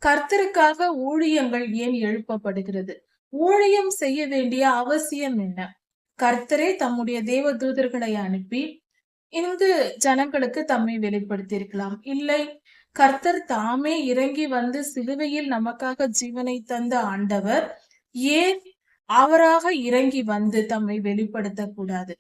கர்த்தருக்காக ஊழியங்கள் ஏன் எழுப்பப்படுகிறது? ஊழியம் செய்ய வேண்டிய அவசியம் என்ன? கர்த்தரே தம்முடைய தேவ தூதர்களை அனுப்பி இங்கு ஜனங்களுக்கு தம்மை வெளிப்படுத்தி இருக்கலாம். இல்லை, கர்த்தர் தாமே இறங்கி வந்து சிலுவையில் நமக்காக ஜீவனை தந்த ஆண்டவர் ஏன் அவராக இறங்கி வந்து தம்மை வெளிப்படுத்தக் கூடாது?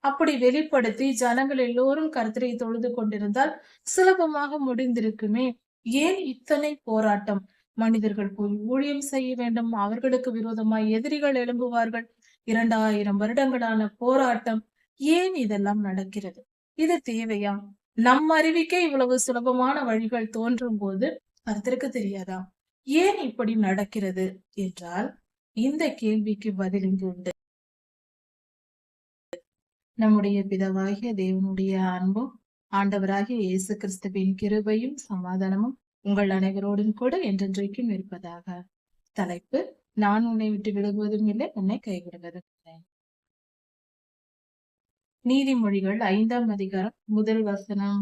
அப்படி வெளிப்படுத்தி ஜனங்கள் எல்லோரும் கர்த்தரை தொழுது கொண்டிருந்தால் சுலபமாக முடிந்திருக்குமே. ஏன் இத்தனை போராட்டம்? மனிதர்கள் போய் ஊழியம் செய்ய வேண்டும், அவர்களுக்கு விரோதமாய் எதிரிகள் எழும்புவார்கள். 2000 வருடங்களான போராட்டம். ஏன் இதெல்லாம் நடக்கிறது? இது தேவையா? நம் அறிவிக்கே இவ்வளவு சுலபமான வழிகள் தோன்றும் போது கர்த்தருக்கு தெரியாதா? ஏன் இப்படி நடக்கிறது என்றால், இந்த கேள்விக்கு பதில் இங்கு உண்டு. நம்முடைய பிதாவாகிய தேவனுடைய அன்பும் ஆண்டவராகிய இயேசு கிறிஸ்துவின் கிருபையும் சமாதானமும் உங்கள் அனைவரோடும் கூட என்றென்றைக்கும் இருப்பதாக. தலைப்பு: நான் உன்னை விட்டு விலகுவதும் இல்லை, உன்னை கைவிடுவதும் இல்லை. நீதிமொழிகள் 5ஆம் அதிகாரம் 1 வசனம்.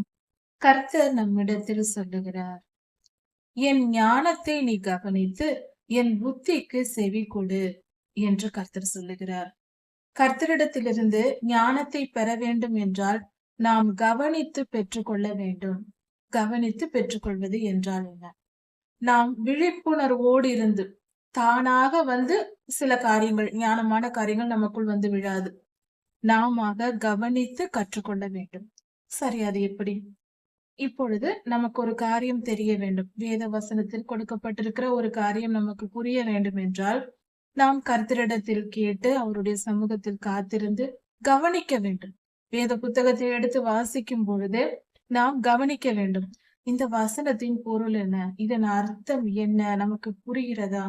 கர்த்தர் நம்மிடத்தில் சொல்லுகிறார், என் ஞானத்தை நீ கவனித்து என் புத்திக்கு செவி கொடு என்று கர்த்தர் சொல்லுகிறார். கர்த்தரிடத்திலிருந்து ஞானத்தை பெற வேண்டும் என்றால் நாம் கவனித்து பெற்றுக்கொள்ள வேண்டும். கவனித்து பெற்றுக்கொள்வது என்றால் என்ன? நாம் விழிப்புணர்வோடு இருந்து தானாக வந்து சில காரியங்கள், ஞானமான காரியங்கள் நமக்குள் வந்து விழாது. நாம கவனித்து கற்றுக்கொள்ள வேண்டும். சரி, அது எப்படி? இப்பொழுது நமக்கு ஒரு காரியம் தெரிய வேண்டும். வேத வசனத்தில் கொடுக்கப்பட்டிருக்கிற ஒரு காரியம் நமக்கு புரிய வேண்டும் என்றால் நாம் கர்த்தரிடத்தில் கேட்டு அவருடைய சமூகத்தில் காத்திருந்து கவனிக்க வேண்டும். வேத புத்தகத்தை எடுத்து வாசிக்கும் பொழுது நாம் கவனிக்க வேண்டும். இந்த வசனத்தின் பொருள் என்ன? இதன் அர்த்தம் என்ன? நமக்கு புரிகிறதா?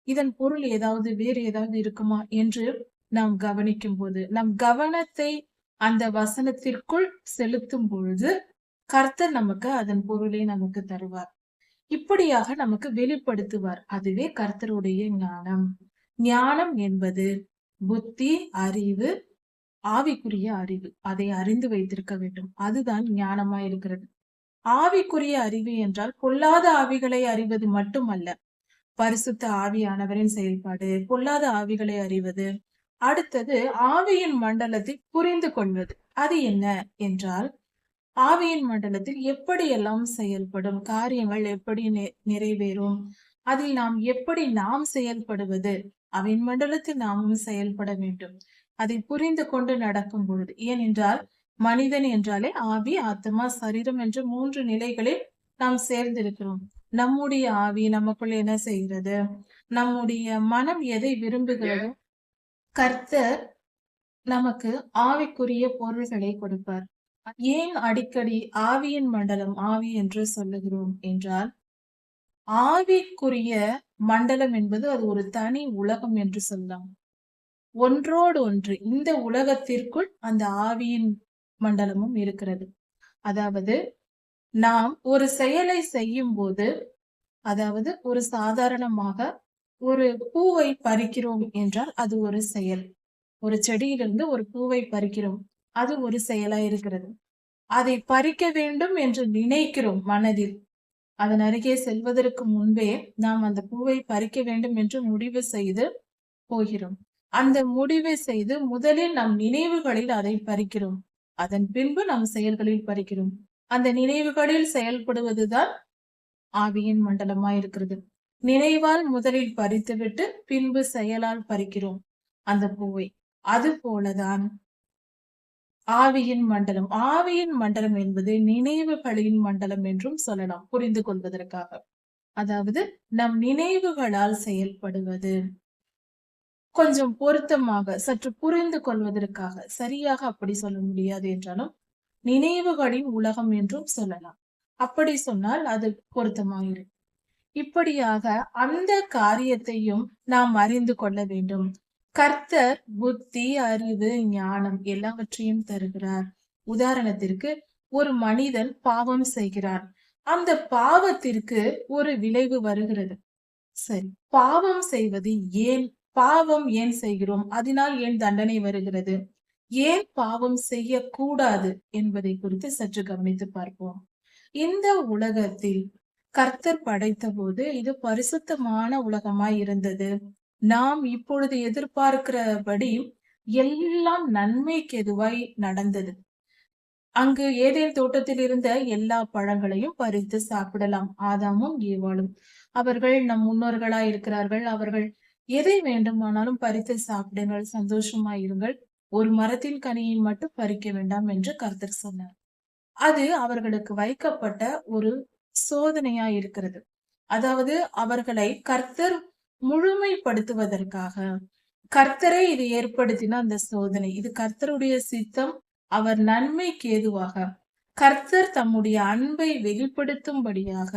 இதன் பொருள் ஏதாவது வேறு ஏதாவது இருக்குமா என்று நாம் கவனிக்கும் போது, நம் கவனத்தை அந்த வசனத்திற்குள் செலுத்தும் பொழுது கர்த்தர் நமக்கு அதன் பொருளை நமக்கு தருவார். இப்படியாக நமக்கு வெளிப்படுத்துவார். அதுவே கர்த்தருடைய ஞானம். ஞானம் என்பது புத்தி, அறிவு, ஆவிக்குரிய அறிவு. அதை அறிந்து வைத்திருக்க வேண்டும். அதுதான் ஞானமா இருக்கிறது. ஆவிக்குரிய அறிவு என்றால் பொல்லாத ஆவிகளை அறிவது மட்டுமல்ல. பரிசுத்த ஆவியானவரின் செயல்பாடு, பொல்லாத ஆவிகளை அறிவது. அடுத்தது ஆவியின் மண்டலத்தை புரிந்து கொள்வது. அது என்ன என்றால், ஆவியின் மண்டலத்தில் எப்படியெல்லாம் செயல்படும் காரியங்கள் எப்படி நிறைவேறும், அதில் நாம் செயல்படுவது, அவின் மண்டலத்தில் நாமும் செயல்பட வேண்டும். அதை புரிந்து கொண்டு நடக்கும் பொழுது, ஏனென்றால் மனிதன் என்றாலே ஆவி, ஆத்மா, சரீரம் என்ற 3 நிலைகளில் நாம் சேர்ந்திருக்கிறோம். நம்முடைய ஆவி நமக்குள் என்ன செய்கிறது? நம்முடைய மனம் எதை விரும்புகிறதோ கர்த்தர் நமக்கு ஆவிக்குரிய பொருள்களை கொடுப்பார். ஏன் அடிக்கடி ஆவியின் மண்டலம், ஆவி என்று சொல்லுகிறோம் என்றால், ஆவிக்குரிய மண்டலம் என்பது அது ஒரு தனி உலகம் என்று சொல்லலாம். ஒன்றோடு ஒன்று இந்த உலகத்திற்குள் அந்த ஆவியின் மண்டலமும் இருக்கிறது. அதாவது நாம் ஒரு செயலை செய்யும் போது, அதாவது ஒரு சாதாரணமாக ஒரு பூவை பறிக்கிறோம் என்றால் அது ஒரு செயல். ஒரு செடியிலிருந்து ஒரு பூவை பறிக்கிறோம், அது ஒரு செயலா இருக்கிறது. அதை பறிக்க வேண்டும் என்று நினைக்கிறோம் மனதில். அதன் அருகே செல்வதற்கு முன்பே நாம் அந்த பூவை பறிக்க வேண்டும் என்று முடிவு செய்து போகிறோம். அந்த முடிவை செய்து முதலில் நம் நினைவுகளில் அதை பறிக்கிறோம். அதன் பின்பு நம் செயல்களில் பறிக்கிறோம். அந்த நினைவுகளில் செயல்படுவதுதான் ஆவியின் மண்டலமாய் இருக்கிறது. நினைவால் முதலில் பறித்துவிட்டு பின்பு செயலால் பறிக்கிறோம் அந்த பூவை. அது போலதான் ஆவியின் மண்டலம். ஆவியின் மண்டலம் என்பது நினைவுகளின் மண்டலம் என்றும் சொல்லலாம், புரிந்து கொள்வதற்காக. அதாவது நம் நினைவுகளால் செயல்படுவது. கொஞ்சம் பொருத்தமாக சற்று புரிந்து கொள்வதற்காக, சரியாக அப்படி சொல்ல முடியாது என்றாலும் நினைவுகளின் உலகம் என்றும் சொல்லலாம். அப்படி சொன்னால் அது பொருத்தமாயிரும். இப்படியாக அந்த காரியத்தையும் நாம் அறிந்து கொள்ள வேண்டும். கர்த்தர் புத்தி, அறிவு, ஞானம் எல்லாவற்றையும் தருகிறார். உதாரணத்திற்கு, ஒரு மனிதன் பாவம் செய்கிறான். அந்த பாவத்திற்கு ஒரு விளைவு வருகிறது. சரி, பாவம் செய்வது ஏன்? பாவம் ஏன் செய்கிறோம்? அதனால் ஏன் தண்டனை வருகிறது? ஏன் பாவம் செய்யக்கூடாது என்பதை குறித்து சற்று கவனித்து பார்ப்போம். இந்த உலகத்தில் கர்த்தர் படைத்தபோது இது பரிசுத்தமான உலகமாய் இருந்தது. நாம் இப்பொழுது எதிர்பார்க்கிறபடி எல்லாம் நன்மைக்கு எதுவாய் நடந்தது. அங்கு ஏதேன் தோட்டத்தில் இருந்த எல்லா பழங்களையும் பறித்து சாப்பிடலாம். ஆதாமும் ஏவாளும் அவர்கள் நம் முன்னோர்களாய் இருக்கிறார்கள். அவர்கள் எதை வேண்டுமானாலும் பறித்து சாப்பிடுங்கள், சந்தோஷமாயிருங்கள். ஒரு மரத்தின் கனியை மட்டும் பறிக்க வேண்டாம் என்று கர்த்தர் சொன்னார். அது அவர்களுக்கு வைக்கப்பட்ட ஒரு சோதனையா இருக்கிறது. அதாவது அவர்களை கர்த்தர் முழுமைப்படுத்துவதற்காக கர்த்தரே இது ஏற்படுத்தின அந்த சோதனை. இது கர்த்தருடைய சித்தம். அவர் நன்மைக்கு ஏதுவாக கர்த்தர் தம்முடைய அன்பை வெளிப்படுத்தும்படியாக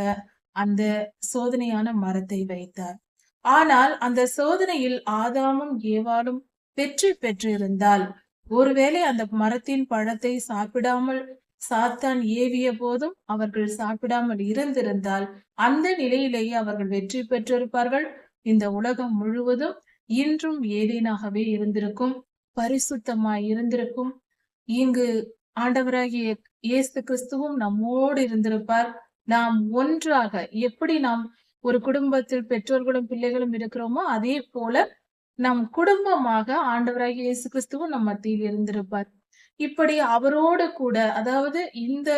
அந்த சோதனையான மரத்தை வைத்தார். ஆனால் அந்த சோதனையில் ஆதாமும் ஏவாளும் வெற்றி பெற்றிருந்தால், ஒருவேளை அந்த மரத்தின் பழத்தை சாப்பிடாமல் சாத்தான் ஏவிய போதும் அவர்கள் சாப்பிடாமல் இருந்திருந்தால், அந்த நிலையிலேயே அவர்கள் வெற்றி பெற்றிருப்பார்கள். இந்த உலகம் முழுவதும் இன்றும் ஏதேனாகவே இருந்திருக்கும், பரிசுத்தமாய் இருந்திருக்கும். இங்கு ஆண்டவராகிய இயேசு கிறிஸ்துவும் நம்மோடு இருந்திருப்பார். நாம் ஒன்றாக எப்படி நாம் ஒரு குடும்பத்தில் பெற்றோர்களும் பிள்ளைகளும் இருக்கிறோமோ, அதே போல நம் குடும்பமாக ஆண்டவராகிய இயேசு கிறிஸ்துவும் நம் மத்தியில் இருந்திருப்பார். இப்படி அவரோடு கூட, அதாவது இந்த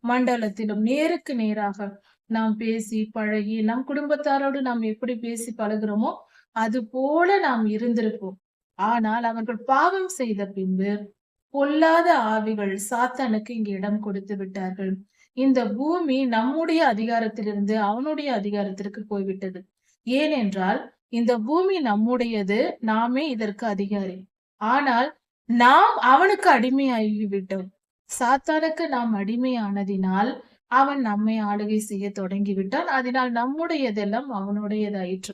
மண்டலத்திலும் நேருக்கு நேராக நாம் பேசி பழகி நம் குடும்பத்தாரோடு நாம் எப்படி பேசி பழகிறோமோ அது போல நாம் இருந்திருப்போம். ஆனால் அவர்கள் பாவம் செய்த பின்பு பொல்லாத ஆவிகள் சாத்தானுக்கு இங்கு இடம் கொடுத்து விட்டார்கள். இந்த பூமி நம்முடைய அதிகாரத்திலிருந்து அவனுடைய அதிகாரத்திற்கு போய்விட்டது. ஏனென்றால் இந்த பூமி நம்முடையது, நாமே இதற்கு அதிகாரி. ஆனால் நாம் அவனுக்கு அடிமையாகிவிட்டோம். சாத்தானுக்கு நாம் அடிமையானதினால் அவன் நம்மை ஆளுகை செய்ய தொடங்கிவிட்டான். அதனால் நம்முடையதெல்லாம் அவனுடையதாயிற்று.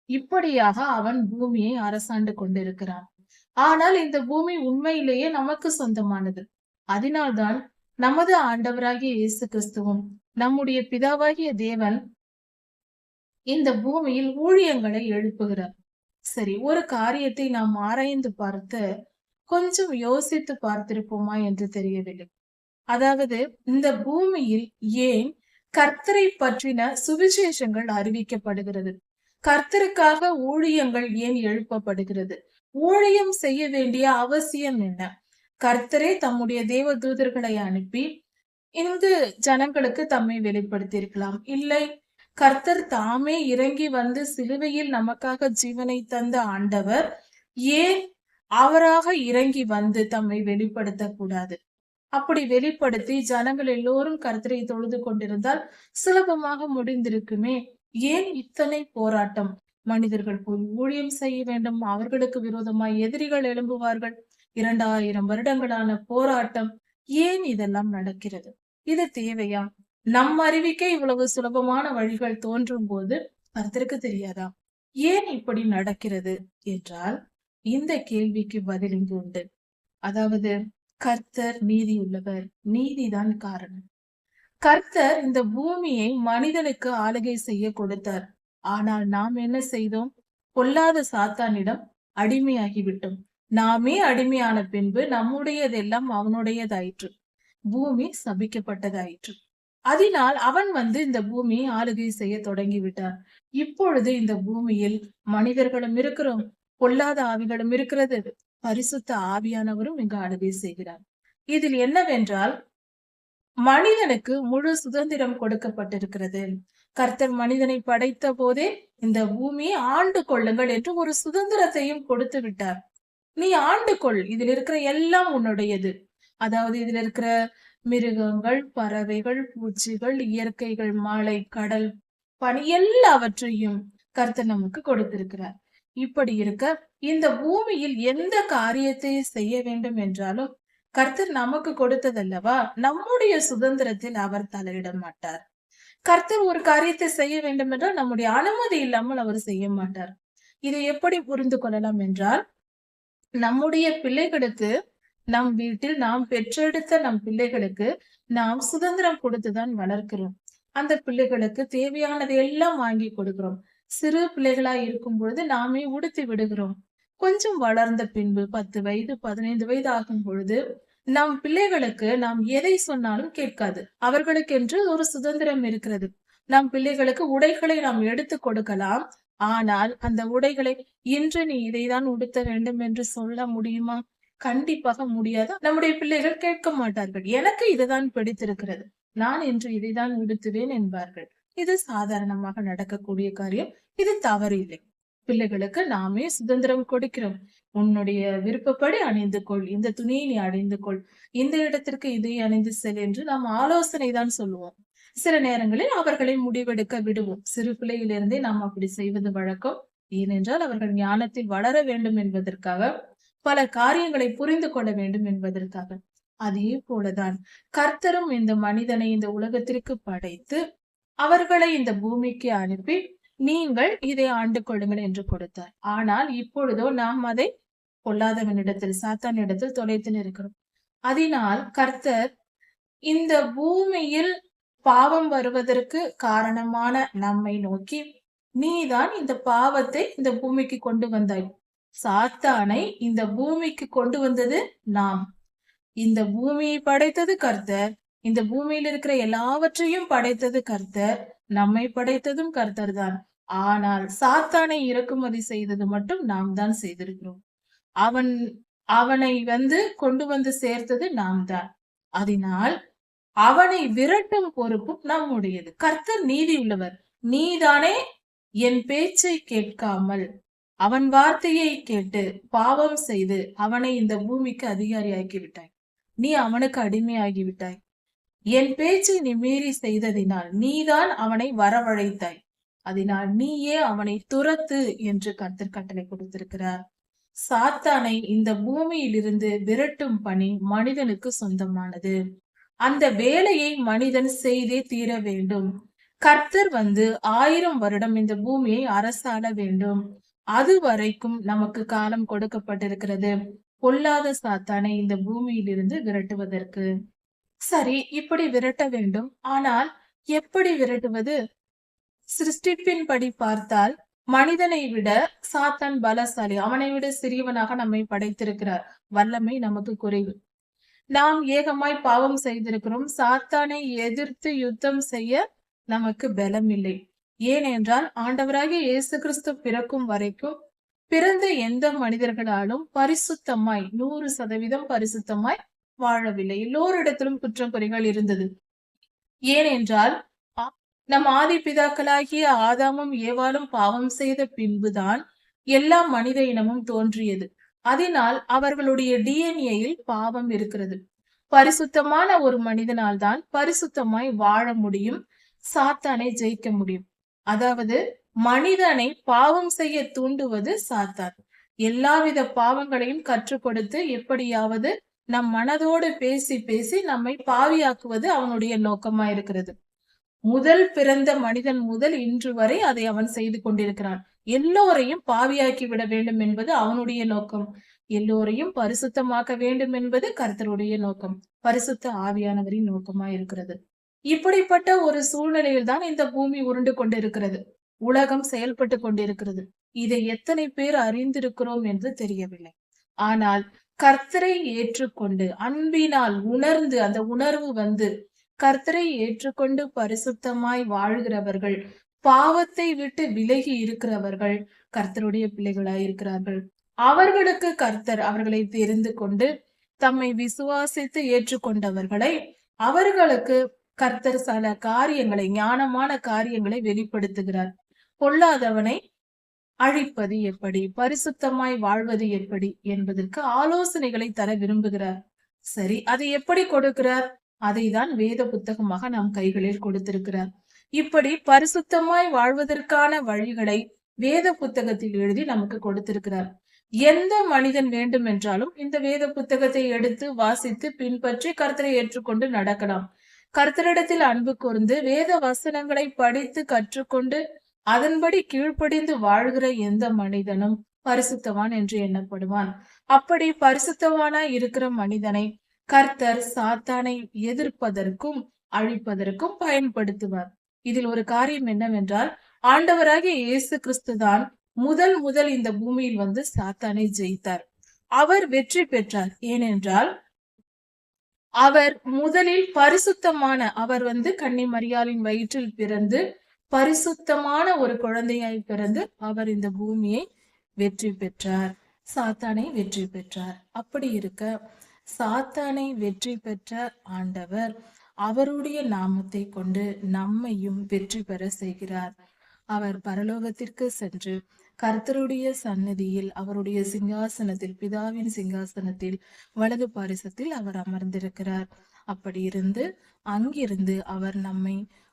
இப்படியாக அவன் பூமியை அரசாண்டு கொண்டிருக்கிறான். ஆனால் இந்த பூமி உண்மையிலேயே நமக்கு சொந்தமானது. அதனால்தான் நமது ஆண்டவராகிய இயேசு கிறிஸ்துவும் நம்முடைய பிதாவாகிய தேவன் இந்த பூமியில் ஊழியங்களை எழுப்புகிறார். சரி, ஒரு காரியத்தை நாம் ஆராய்ந்து பார்த்து கொஞ்சம் யோசித்து பார்த்திருப்போமா என்று தெரியவில்லை. அதாவது இந்த பூமியில் ஏன் கர்த்தரை பற்றின சுவிசேஷங்கள் அறிவிக்கப்படுகிறது? கர்த்தருக்காக ஊழியங்கள் ஏன் எழுப்பப்படுகிறது? ஊழியம் செய்ய வேண்டிய அவசியம் என்ன? கர்த்தரே தம்முடைய தேவ தூதர்களை அனுப்பி இங்கு ஜனங்களுக்கு தம்மை வெளிப்படுத்தி இருக்கலாம். இல்லை, கர்த்தர் தாமே இறங்கி வந்து சிலுவையில் நமக்காக ஜீவனை தந்த ஆண்டவர் ஏன் அவராக இறங்கி வந்து தம்மை வெளிப்படுத்த கூடாது? அப்படி வெளிப்படுத்தி ஜனங்கள் எல்லோரும் கர்த்தரை தொழுது கொண்டிருந்தால் சுலபமாக முடிந்திருக்குமே. ஏன் இத்தனை போராட்டம்? மனிதர்கள் போய் ஊழியம் செய்ய வேண்டும், அவர்களுக்கு விரோதமாய் எதிரிகள் எழும்புவார்கள். 2000 வருடங்களான போராட்டம். ஏன் இதெல்லாம் நடக்கிறது? இது தேவையா? நம் அறிவிக்கே இவ்வளவு சுலபமான வழிகள் தோன்றும் போது கர்த்தருக்கு தெரியாதா ஏன் இப்படி நடக்கிறது என்றால், இந்த கேள்விக்கு பதில் இங்கு உண்டு. அதாவது கர்த்தர் நீதி உள்ளவர், நீதிதான் காரணம். கர்த்தர் இந்த பூமியை மனிதனுக்கு ஆளுகை செய்ய கொடுத்தார். ஆனால் நாம் என்ன செய்தோம்? பொல்லாத சாத்தானிடம் அடிமையாகிவிட்டோம். நாமே அடிமையான பின்பு நம்முடையதெல்லாம் அவனுடையதாயிற்று. பூமி சபிக்கப்பட்டதாயிற்று. அதனால் அவன் வந்து இந்த பூமியை ஆளுகை செய்ய தொடங்கி விட்டான். இப்பொழுது இந்த பூமியில் மனிதர்களும் இருக்கிறோம், பொல்லாத ஆவிகளும் இருக்கிறது, பரிசுத்த ஆவியானவரும் இங்கு ஆளுகை செய்கிறார். இதில் என்னவென்றால், மனிதனுக்கு முழு சுதந்திரம் கொடுக்கப்பட்டிருக்கிறது. கர்த்தர் மனிதனை படைத்த போதே இந்த பூமியை ஆண்டு கொள்ளுங்கள் என்று ஒரு சுதந்திரத்தையும் கொடுத்து விட்டார். நீ ஆண்டு கொள், இதில் இருக்கிற எல்லாம் உன்னுடையது. அதாவது இதில் இருக்கிற மிருகங்கள், பறவைகள், பூச்சிகள், இயற்கைகள், மலை, கடல், பனி எல்லாவற்றையும் கர்த்தர் நமக்கு கொடுத்திருக்கிறார். இப்படி இருக்க இந்த பூமியில் எந்த காரியத்தை செய்ய வேண்டும் என்றாலும் கர்த்தர் நமக்கு கொடுத்ததல்லவா? நம்முடைய சுதந்திரத்தில் அவர் தலையிட மாட்டார். கர்த்தர் ஒரு காரியத்தை செய்ய வேண்டும் என்றால் நம்முடைய அனுமதி இல்லாமல் அவர் செய்ய மாட்டார். இதை எப்படி புரிந்து கொள்ளலாம் என்றால், நம்முடைய பிள்ளைகளுக்கு, நம் வீட்டில் நாம் பெற்றெடுத்த நம் பிள்ளைகளுக்கு நாம் சுதந்திரம் கொடுத்துதான் வளர்க்கிறோம். அந்த பிள்ளைகளுக்கு தேவையானதை எல்லாம் வாங்கி கொடுக்கிறோம். சிறு பிள்ளைகளாய் இருக்கும் பொழுது நாமே உடுத்தி விடுகிறோம். கொஞ்சம் வளர்ந்த பின்பு 10 வயது 15 வயது ஆகும் பொழுது நம் பிள்ளைகளுக்கு நாம் எதை சொன்னாலும் கேட்காது. அவர்களுக்கென்று ஒரு சுதந்திரம் இருக்கிறது. நம் பிள்ளைகளுக்கு உடைகளை நாம் எடுத்து கொடுக்கலாம். ஆனால் அந்த உடைகளை இன்று நீ இதைதான் உடுத்த வேண்டும் என்று சொல்ல முடியுமா? கண்டிப்பாக முடியாது. நம்முடைய பிள்ளைகள் கேட்க மாட்டார்கள். எனக்கு இதுதான் பிடித்திருக்கிறது. நான் இன்று இதைதான் உடுத்துவேன் என்பார்கள். இது சாதாரணமாக நடக்கக்கூடிய காரியம். இது தவறு இல்லை. பிள்ளைகளுக்கு நாமே சுதந்திரம் கொடுக்கிறோம். உன்னுடைய விருப்பப்படி அணிந்து கொள். இந்த துணியை நீ அணிந்து கொள். இந்த இடத்திற்கு இதை அணிந்து செல் என்று நாம் ஆலோசனை தான் சொல்லுவோம். சில நேரங்களில் அவர்களை முடிவெடுக்க விடுவோம். சிறு பிள்ளையிலிருந்தே நாம் அப்படி செய்வது வழக்கம். ஏனென்றால் அவர்கள் ஞானத்தில் வளர வேண்டும் என்பதற்காக, பல காரியங்களை புரிந்து கொள்ள வேண்டும் என்பதற்காக. அதே போலதான் கர்த்தரும் இந்த மனிதனை இந்த உலகத்திற்கு படைத்து அவர்களை இந்த பூமிக்கு அனுப்பி நீங்கள் இதை ஆண்டு கொள்ளுங்கள் என்று கொடுத்தார். ஆனால் இப்பொழுதோ நாம் அதை பொல்லாதவனிடத்தில் சாத்தானிடத்தில் தொலைத்து இருக்கிறோம். அதனால் கர்த்தர் இந்த பூமியில் பாவம் வருவதற்கு காரணமான நம்மை நோக்கி, நீதான் இந்த பாவத்தை இந்த பூமிக்கு கொண்டு வந்தாய். சாத்தானை இந்த பூமிக்கு கொண்டு வந்தது நாம். இந்த பூமியை படைத்தது கர்த்தர். இந்த பூமியில் இருக்கிற எல்லாவற்றையும் படைத்தது கர்த்தர். நம்மை படைத்ததும் கர்த்தர் தான். ஆனால் சாத்தானை இறக்குமதி செய்தது மட்டும் நாம் தான் செய்திருக்கிறோம். அவனை கொண்டு வந்து சேர்த்தது நாம் தான். அதனால் அவனை விரட்டும் பொறுப்பும் நம்முடையது. கர்த்தர் நீதி உள்ளவர். நீதானே என் பேச்சை கேட்காமல் அவன் வார்த்தையை கேட்டு பாவம் செய்து அவனை இந்த பூமிக்கு அதிகாரியாக்கி விட்டாய். நீ அவனுக்கு அடிமையாகி விட்டாய். என் பேச்சை நீ மீறி செய்ததினால் நீதான் அவனை வரவழைத்தாய். அதனால் நீயே அவனை துரத்து என்று கர்த்தர் கட்டளை கொடுத்திருக்கிறார். சாத்தானை இந்த பூமியிலிருந்து விரட்டும் பணி மனிதனுக்கு சொந்தமானது. அந்த வேலையை மனிதன் செய்தே தீர வேண்டும். கர்த்தர் 1000 வருடம் இந்த பூமியை அரசாள வேண்டும். அது வரைக்கும் நமக்கு காலம் கொடுக்கப்பட்டிருக்கிறது. பொல்லாத சாத்தானை இந்த பூமியிலிருந்து விரட்டுவதற்கு. சரி, இப்படி விரட்ட வேண்டும். ஆனால் எப்படி விரட்டுவது? சிருஷ்டிப்பின்படி பார்த்தால் மனிதனை விட சாத்தான் பலசாலி. அவனை விட சிறியவனாக நம்மை படைத்திருக்கிறார். வல்லமை நமக்கு குறைவு. நாம் ஏகமாய் பாவம் செய்திருக்கிறோம். சாத்தானை எதிர்த்து யுத்தம் செய்ய நமக்கு பலம் இல்லை. ஏனென்றால் ஆண்டவராகிய இயேசு கிறிஸ்து பிறக்கும் வரைக்கும் பிறந்த எந்த மனிதர்களாலும் பரிசுத்தமாய் 100% பரிசுத்தமாய் வாழவில்லை. எல்லோரிடத்திலும் குற்றம் குறைகள் இருந்தது. ஏனென்றால் நம் ஆதி பிதாக்களாகிய ஆதாமும் ஏவாளும் பாவம் செய்த பின்புதான் எல்லா மனித இனமும் தோன்றியது. அதனால் அவர்களுடைய டிஎன்ஏயில் பாவம் இருக்கிறது. பரிசுத்தமான ஒரு மனிதனால் தான் பரிசுத்தமாய் வாழ முடியும், சாத்தானை ஜெயிக்க முடியும். அதாவது மனிதனை பாவம் செய்ய தூண்டுவது சாத்தான். எல்லாவித பாவங்களையும் கற்றுக் கொடுத்து எப்படியாவது நம் மனதோடு பேசி பேசி நம்மை பாவியாக்குவது அவனுடைய நோக்கமா இருக்கிறது. முதல் பிறந்த மனிதன் முதல் இன்று வரை அதை அவன் செய்து கொண்டிருக்கிறான். எல்லோரையும் பாவியாக்கி விட வேண்டும் என்பது அவனுடைய நோக்கம். எல்லோரையும் பரிசுத்தமாக்க வேண்டும் என்பது கர்த்தருடைய நோக்கம். பரிசுத்த ஆவியானவரின் நோக்கமா இருக்கிறது. இப்படிப்பட்ட ஒரு சூழ்நிலையில் தான் இந்த பூமி உருண்டு கொண்டிருக்கிறது. உலகம் செயல்பட்டு கொண்டிருக்கிறது. இதை எத்தனை பேர் அறிந்திருக்கிறோம் என்று தெரியவில்லை. ஆனால் கர்த்தரை ஏற்றுக்கொண்டு அன்பினால் உணர்ந்து அந்த உணர்வு கர்த்தரை ஏற்றுக்கொண்டு பரிசுத்தமாய் வாழ்கிறவர்கள், பாவத்தை விட்டு விலகி இருக்கிறவர்கள் கர்த்தருடைய பிள்ளைகளாய் இருக்கிறார்கள். அவர்களுக்கு கர்த்தர் அவர்களை தெரிந்து கொண்டு தம்மை விசுவாசித்து ஏற்றுக்கொண்டவர்களை அவர்களுக்கு கர்த்தர் சில காரியங்களை, ஞானமான காரியங்களை வெளிப்படுத்துகிறார். பொல்லாதவனை அழிப்பது எப்படி, பரிசுத்தமாய் வாழ்வது எப்படி என்பதற்கு ஆலோசனைகளை தர விரும்புகிறார். சரி, அதை எப்படி கொடுக்கிறார்? அதை தான் வேத புத்தகமாக நம் கைகளில் கொடுத்திருக்கிறார். இப்படி பரிசுத்தமாய் வாழ்வதற்கான வழிகளை வேத புத்தகத்தில் எழுதி நமக்கு கொடுத்திருக்கிறார். எந்த மனிதன் வேண்டும் என்றாலும் இந்த வேத புத்தகத்தை எடுத்து வாசித்து பின்பற்றி கர்த்தரை ஏற்றுக்கொண்டு நடக்கலாம். கர்த்தரிடத்தில் அன்பு கூர்ந்து வேத வசனங்களை படித்து கற்றுக்கொண்டு அதன்படி கீழ்ப்படிந்து வாழ்கிற எந்த மனிதனும் பரிசுத்தவான் என்று எண்ணப்படுவான். அப்படி பரிசுத்தவானாய் இருக்கிற மனிதனை கர்த்தர் சாத்தானை எதிர்ப்பதற்கும் அழிப்பதற்கும் பயன்படுத்துவார். இதில் ஒரு காரியம் என்னவென்றால், ஆண்டவராகிய இயேசு கிறிஸ்து தான் முதல் இந்த பூமியில் சாத்தானை ஜெயித்தார். அவர் வெற்றி பெற்றார். ஏனென்றால் அவர் முதலில் அவர் கன்னி மரியாளின் வயிற்றில் பிறந்து பரிசுத்தமான ஒரு குழந்தையாய் பிறந்து அவர் இந்த பூமியை வெற்றி பெற்றார், சாத்தானை வெற்றி பெற்றார். அப்படி இருக்க சாத்தானை வெற்றி பெற்ற ஆண்டவர் அவருடைய நாமத்தை கொண்டு நம்மையும் வெற்றி பெற செய்கிறார். அவர் பரலோகத்திற்கு சென்று கர்த்தருடைய சன்னதியில் அவருடைய சிங்காசனத்தில், பிதாவின் சிங்காசனத்தில் வலது பாரிசத்தில் அவர் அமர்ந்திருக்கிறார். அப்படி இருந்து அங்கிருந்து அவர்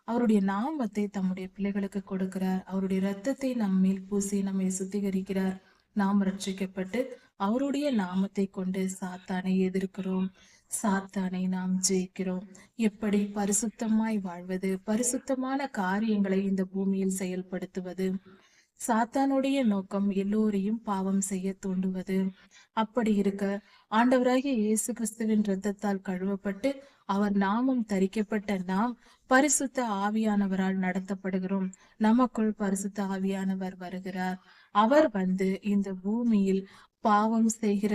அவருடைய நாமத்தை தம்முடைய பிள்ளைகளுக்கு கொடுக்கிறார். அவருடைய இரத்தத்தை நம்மேல் பூசி நம்மை சுத்திகரிக்கிறார். நாம் ரட்சிக்கப்பட்டு அவருடைய நாமத்தை கொண்டு சாத்தானை எதிர்க்கிறோம், சாத்தானை நாம் ஜெயிக்கிறோம். எப்படி பரிசுத்தமாய் வாழ்வது, பரிசுத்தமான காரியங்களை இந்த பூமியில் செயல்படுத்துவது. சாத்தானுடைய நோக்கம் எல்லோரையும் பாவம் செய்ய தூண்டுவது. அப்படி இருக்க ஆண்டவராகிய இயேசு கிறிஸ்துவின் இரத்தத்தால் கழுவப்பட்டு அவர் நாமம் தரிக்கப்பட்ட நாம் பரிசுத்த ஆவியானவரால் நடத்தப்படுகிறோம். நமக்குள் பரிசுத்த ஆவியானவர் வருகிறார். அவர் இந்த பூமியில் பாவம் செய்கிற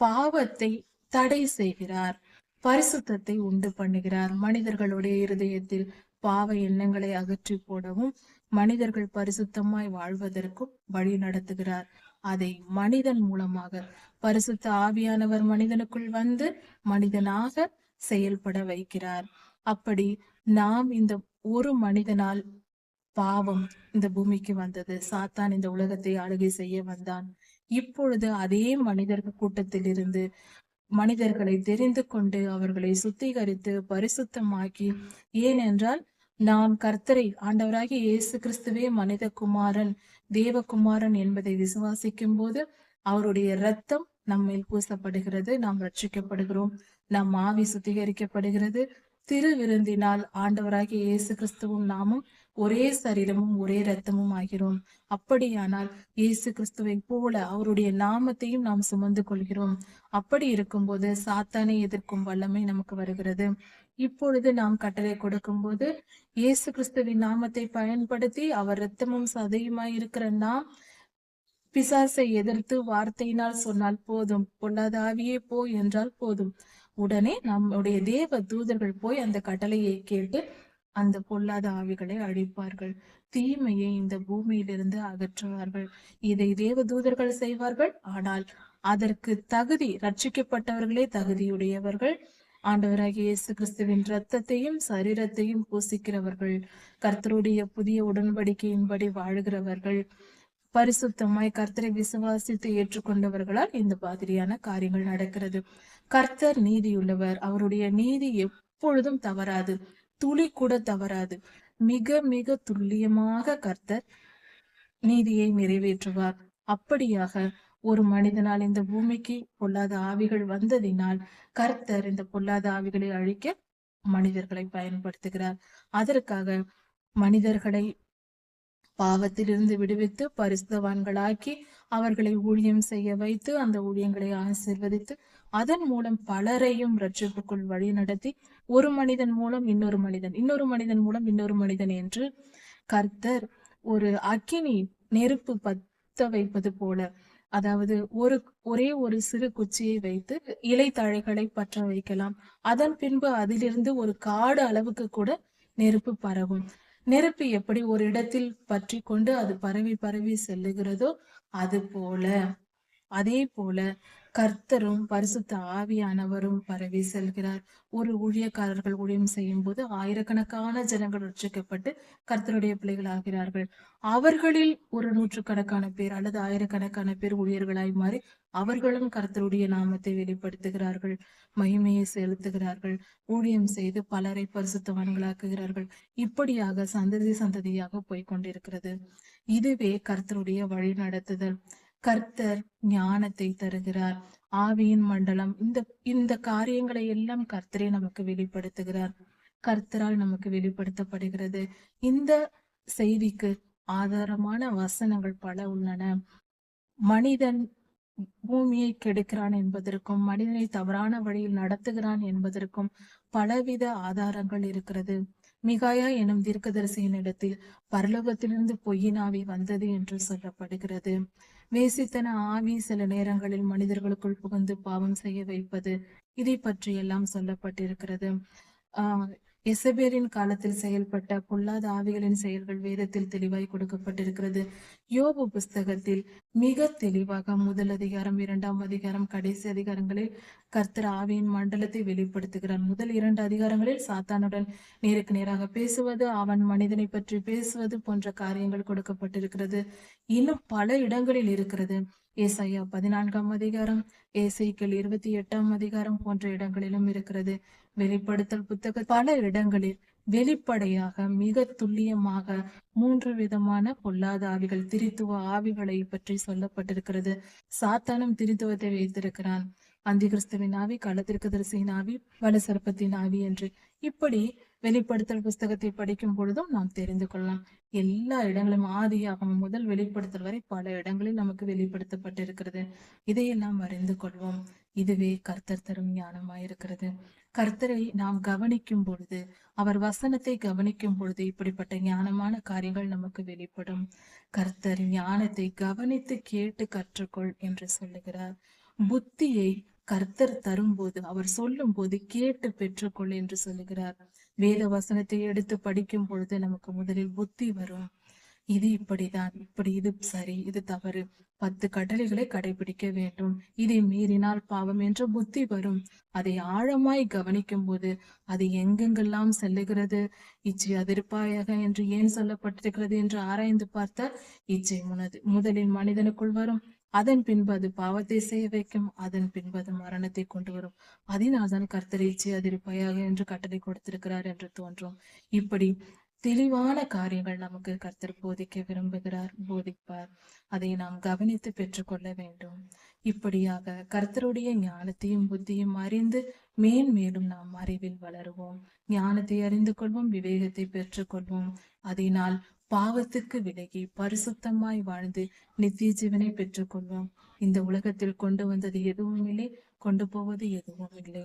பாவத்தை தடை செய்கிறார், பரிசுத்தத்தை உண்டு பண்ணுகிறார். மனிதர்களுடைய இருதயத்தில் பாவ எண்ணங்களை அகற்றி போடவும் மனிதர்கள் பரிசுத்தமாய் வாழ்வதற்கும் வழி நடத்துகிறார். அதை மனிதன் மூலமாக பரிசுத்த ஆவியானவர் மனிதனுக்குள் மனிதனாக செயல்பட வைக்கிறார். அப்படி நாம் இந்த ஒரு மனிதனால் பாவம் இந்த பூமிக்கு வந்தது. சாத்தான் இந்த உலகத்தை ஆளுகை செய்ய வந்தான். இப்பொழுது அதே மனிதர்கள் கூட்டத்தில் இருந்து மனிதர்களை தெரிந்து கொண்டு அவர்களை சுத்திகரித்து பரிசுத்தமாக்கி, ஏனென்றால் நாம் கர்த்தரை, ஆண்டவராகிய இயேசு கிறிஸ்துவே மனித குமாரன், தேவகுமாரன் என்பதை விசுவாசிக்கும் போது அவருடைய இரத்தம் நம்மேல் பூசப்படுகிறது, நாம் ரட்சிக்கப்படுகிறோம், நம் ஆவி சுத்திகரிக்கப்படுகிறது. திருவிருந்தினால் ஆண்டவராகிய இயேசு கிறிஸ்துவும் நாமும் ஒரே சரீரமும் ஒரே இரத்தமும் ஆகிறோம். அப்படியானால் இயேசு கிறிஸ்துவை போல அவருடைய நாமத்தையும் நாம் சுமந்து கொள்கிறோம். அப்படி இருக்கும்போது சாத்தானை எதிர்க்கும் வல்லமை நமக்கு வருகிறது. இப்பொழுது நாம் கட்டளை கொடுக்கும் போது இயேசு கிறிஸ்துவின் நாமத்தை பயன்படுத்தி அவர் இரத்தமும் சதையுமாய் இருக்கிற நாம் பிசாசை எதிர்த்து வார்த்தையினால் சொன்னால் போதும், பொல்லாத ஆவியே போ என்றால் போதும், உடனே நம்முடைய தேவ தூதர்கள் போய் அந்த கட்டளையை கேட்டு அந்த பொல்லாத ஆவிகளை அழிப்பார்கள், தீமையை இந்த பூமியிலிருந்து அகற்றுவார்கள். இதை தேவ தூதர்கள் செய்வார்கள். ஆனால் அதற்கு ரட்சிக்கப்பட்டவர்களே தகுதியுடையவர்கள். ஆண்டவராகிய இயேசு கிறிஸ்துவின் இரத்தத்தையும் சரீரத்தையும் பூசிக்கிறவர்கள், கர்த்தருடைய புதிய உடன்படிக்கையின்படி வாழ்கிறவர்கள், பரிசுத்தமாய் கர்த்தரை விசுவாசித்து ஏற்றுக்கொண்டவர்களால் இந்த மாதிரியான காரியங்கள் நடக்கிறது. கர்த்தர் நீதியுள்ளவர். அவருடைய நீதி எப்பொழுதும் தவறாது, துளி கூட தவறாது. மிக மிக துல்லியமாக கர்த்தர் நீதியை நிறைவேற்றுவார். அப்படியாக ஒரு மனிதனால் இந்த பூமிக்கு பொல்லாத ஆவிகள் வந்ததினால் கர்த்தர் இந்த பொல்லாத ஆவிகளை அழிக்க மனிதர்களை பயன்படுத்துகிறார். அதற்காக மனிதர்களை பாவத்திலிருந்து விடுவித்து பரிசுத்தவான்களாக்கி அவர்களை ஊழியம் செய்ய வைத்து அந்த ஊழியங்களை ஆசீர்வதித்து அதன் மூலம் பலரையும் ரட்சிப்புக்குள் வழி நடத்தி ஒரு மனிதன் மூலம் இன்னொரு மனிதன், இன்னொரு மனிதன் மூலம் இன்னொரு மனிதன் என்று கர்த்தர் ஒரு அக்கினி நெருப்பு பத்த வைப்பது போல, அதாவது ஒரே ஒரு சிறு குச்சியை வைத்து இலை தழைகளை பற்ற வைக்கலாம். அதன் பின்பு அதிலிருந்து ஒரு காடு அளவுக்கு கூட நெருப்பு பரவும். நெருப்பு எப்படி ஒரு இடத்தில் பற்றி கொண்டு அது பரவி பரவி செல்லுகிறதோ அதே போல கர்த்தரும் பரிசுத்த ஆவியானவரும் பரவி செல்கிறார். ஒரு ஊழியக்காரர்கள் ஊழியம் செய்யும் போது ஆயிரக்கணக்கான ஜனங்கள் ரட்சிக்கப்பட்டு கர்த்தருடைய பிள்ளைகள் ஆகிறார்கள். அவர்களில் ஒரு நூற்றுக்கணக்கான பேர் அல்லது ஆயிரக்கணக்கான பேர் ஊழியர்களாய் மாறி அவர்களும் கர்த்தருடைய நாமத்தை வெளிப்படுத்துகிறார்கள், மகிமையை செலுத்துகிறார்கள், ஊழியம் செய்து பலரை பரிசுத்தவான்களாக்குகிறார்கள். இப்படியாக சந்ததி சந்ததியாக போய்கொண்டிருக்கிறது. இதுவே கர்த்தருடைய வழி நடத்துதல். கர்த்தர் ஞானத்தை தருகிறார். ஆவியின் மண்டலம் இந்த காரியங்களை எல்லாம் கர்த்தரே நமக்கு வெளிப்படுத்துகிறார், கர்த்தரால் நமக்கு வெளிப்படுத்தப்படுகிறது. இந்த செய்திக்கு ஆதாரமான வசனங்கள் பல உள்ளன. மனிதன் பூமியை கெடுக்கிறான் என்பதற்கும் மனிதனை தவறான வழியில் நடத்துகிறான் என்பதற்கும் பலவித ஆதாரங்கள் இருக்கிறது. மிகாயா எனும் தீர்க்கதரிசியின் இடத்தில் பரலோகத்திலிருந்து பொய்யின் ஆவி வந்தது என்று சொல்லப்படுகிறது. வேசித்தன ஆவி சில நேரங்களில் மனிதர்களுக்குள் புகுந்து பாவம் செய்ய வைப்பது, இதை பற்றி எல்லாம் சொல்லப்பட்டிருக்கிறது. ஆஹ் எசபேரின் காலத்தில் செயல்பட்ட பொல்லாத ஆவிகளின் செயல்கள் வேதத்தில் தெளிவாய் கொடுக்கப்பட்டிருக்கிறது. யோபு புஸ்தகத்தில் மிக தெளிவாக முதல் அதிகாரம், 2ஆம் அதிகாரம், கடைசி அதிகாரங்களில் கர்த்தர் ஆவியின் மண்டலத்தை வெளிப்படுத்துகிறார். முதல் 2 அதிகாரங்களில் சாத்தானுடன் நேருக்கு நேராக பேசுவது, அவன் மனிதனை பற்றி பேசுவது போன்ற காரியங்கள் கொடுக்கப்பட்டிருக்கிறது. இன்னும் பல இடங்களில் இருக்கிறது. ஏசாயா 14ஆம் அதிகாரம், ஏசைக்கேல் 28ஆம் அதிகாரம் போன்ற இடங்களிலும் இருக்கிறது. வெளிப்படுத்தல் புத்தக பல இடங்களில் வெளிப்படையாக மிக துல்லியமாக 3 விதமான பொல்லாத ஆவிகள், திரித்துவ ஆவிகளை பற்றி சொல்லப்பட்டிருக்கிறது. சாத்தானும் திரித்துவத்தை வைத்திருக்கிறான். அந்திகிறிஸ்துவின் ஆவி, கள்ளத்திற்குதரிசியின் ஆவி, வலசர்ப்பத்தின் ஆவி என்று. இப்படி வெளிப்படுத்தல் புஸ்தகத்தை படிக்கும் பொழுதும் நாம் தெரிந்து கொள்ளலாம். எல்லா இடங்களும் ஆதியாகமம் முதல் வெளிப்படுத்தல் வரை பல இடங்களில் நமக்கு வெளிப்படுத்தப்பட்டிருக்கிறது. இதையெல்லாம் அறிந்து கொள்வோம். இதுவே கர்த்தர் தரும் ஞானமாயிருக்கிறது. கர்த்தரை நாம் கவனிக்கும் பொழுது, அவர் வசனத்தை கவனிக்கும் பொழுது இப்படிப்பட்ட ஞானமான காரியங்கள் நமக்கு வெளிப்படும். கர்த்தர் ஞானத்தை கவனித்து கேட்டு கற்றுக்கொள் என்று சொல்லுகிறார். புத்தியை கர்த்தர் தரும்போது, அவர் சொல்லும் போது கேட்டு பெற்றுக்கொள் என்று சொல்லுகிறார். வேத வசனத்தை எடுத்து படிக்கும் பொழுது நமக்கு முதலில் புத்தி வரும். இது இப்படிதான், இப்படி இது சரி, இது தவறு, 10 கட்டளைகளை கடைபிடிக்க வேண்டும், இதை மீறினால் பாவம் என்ற புத்தி வரும். அதை ஆழமாய் கவனிக்கும் போது அது எங்கெங்கெல்லாம் செல்லுகிறது, இச்சை அதிர்ப்பாயாக என்று ஏன் சொல்லப்பட்டிருக்கிறது என்று ஆராய்ந்து பார்த்தால், இச்சை முதலில் மனிதனுக்குள் வரும், அதன் பின்பு அது பாவத்தை செய்ய வைக்கும், அதன் பின்பு அது மரணத்தை கொண்டு வரும். அதனால்தான் கர்த்தர் இச்சை அதிர்ப்பாயாக என்று கட்டளை கொடுத்திருக்கிறார் என்று தோன்றும். இப்படி தெளிவான காரியங்கள் நமக்கு கர்த்தர் போதிக்க விரும்புகிறார், போதிப்பார். அதை நாம் கவனித்து பெற்றுக்கொள்ள வேண்டும். இப்படியாக கர்த்தருடைய ஞானத்தையும் புத்தியும் அறிந்து மேன்மேலும் நாம் அறிவில் வளருவோம். ஞானத்தை அறிந்து கொள்வோம், விவேகத்தை பெற்றுக்கொள்வோம். அதனால் பாவத்துக்கு விலகி பரிசுத்தமாய் வாழ்ந்து நித்திய ஜீவனை பெற்றுக்கொள்வோம். இந்த உலகத்தில் கொண்டு வந்தது எதுவும் இல்லை, கொண்டு போவது எதுவும் இல்லை.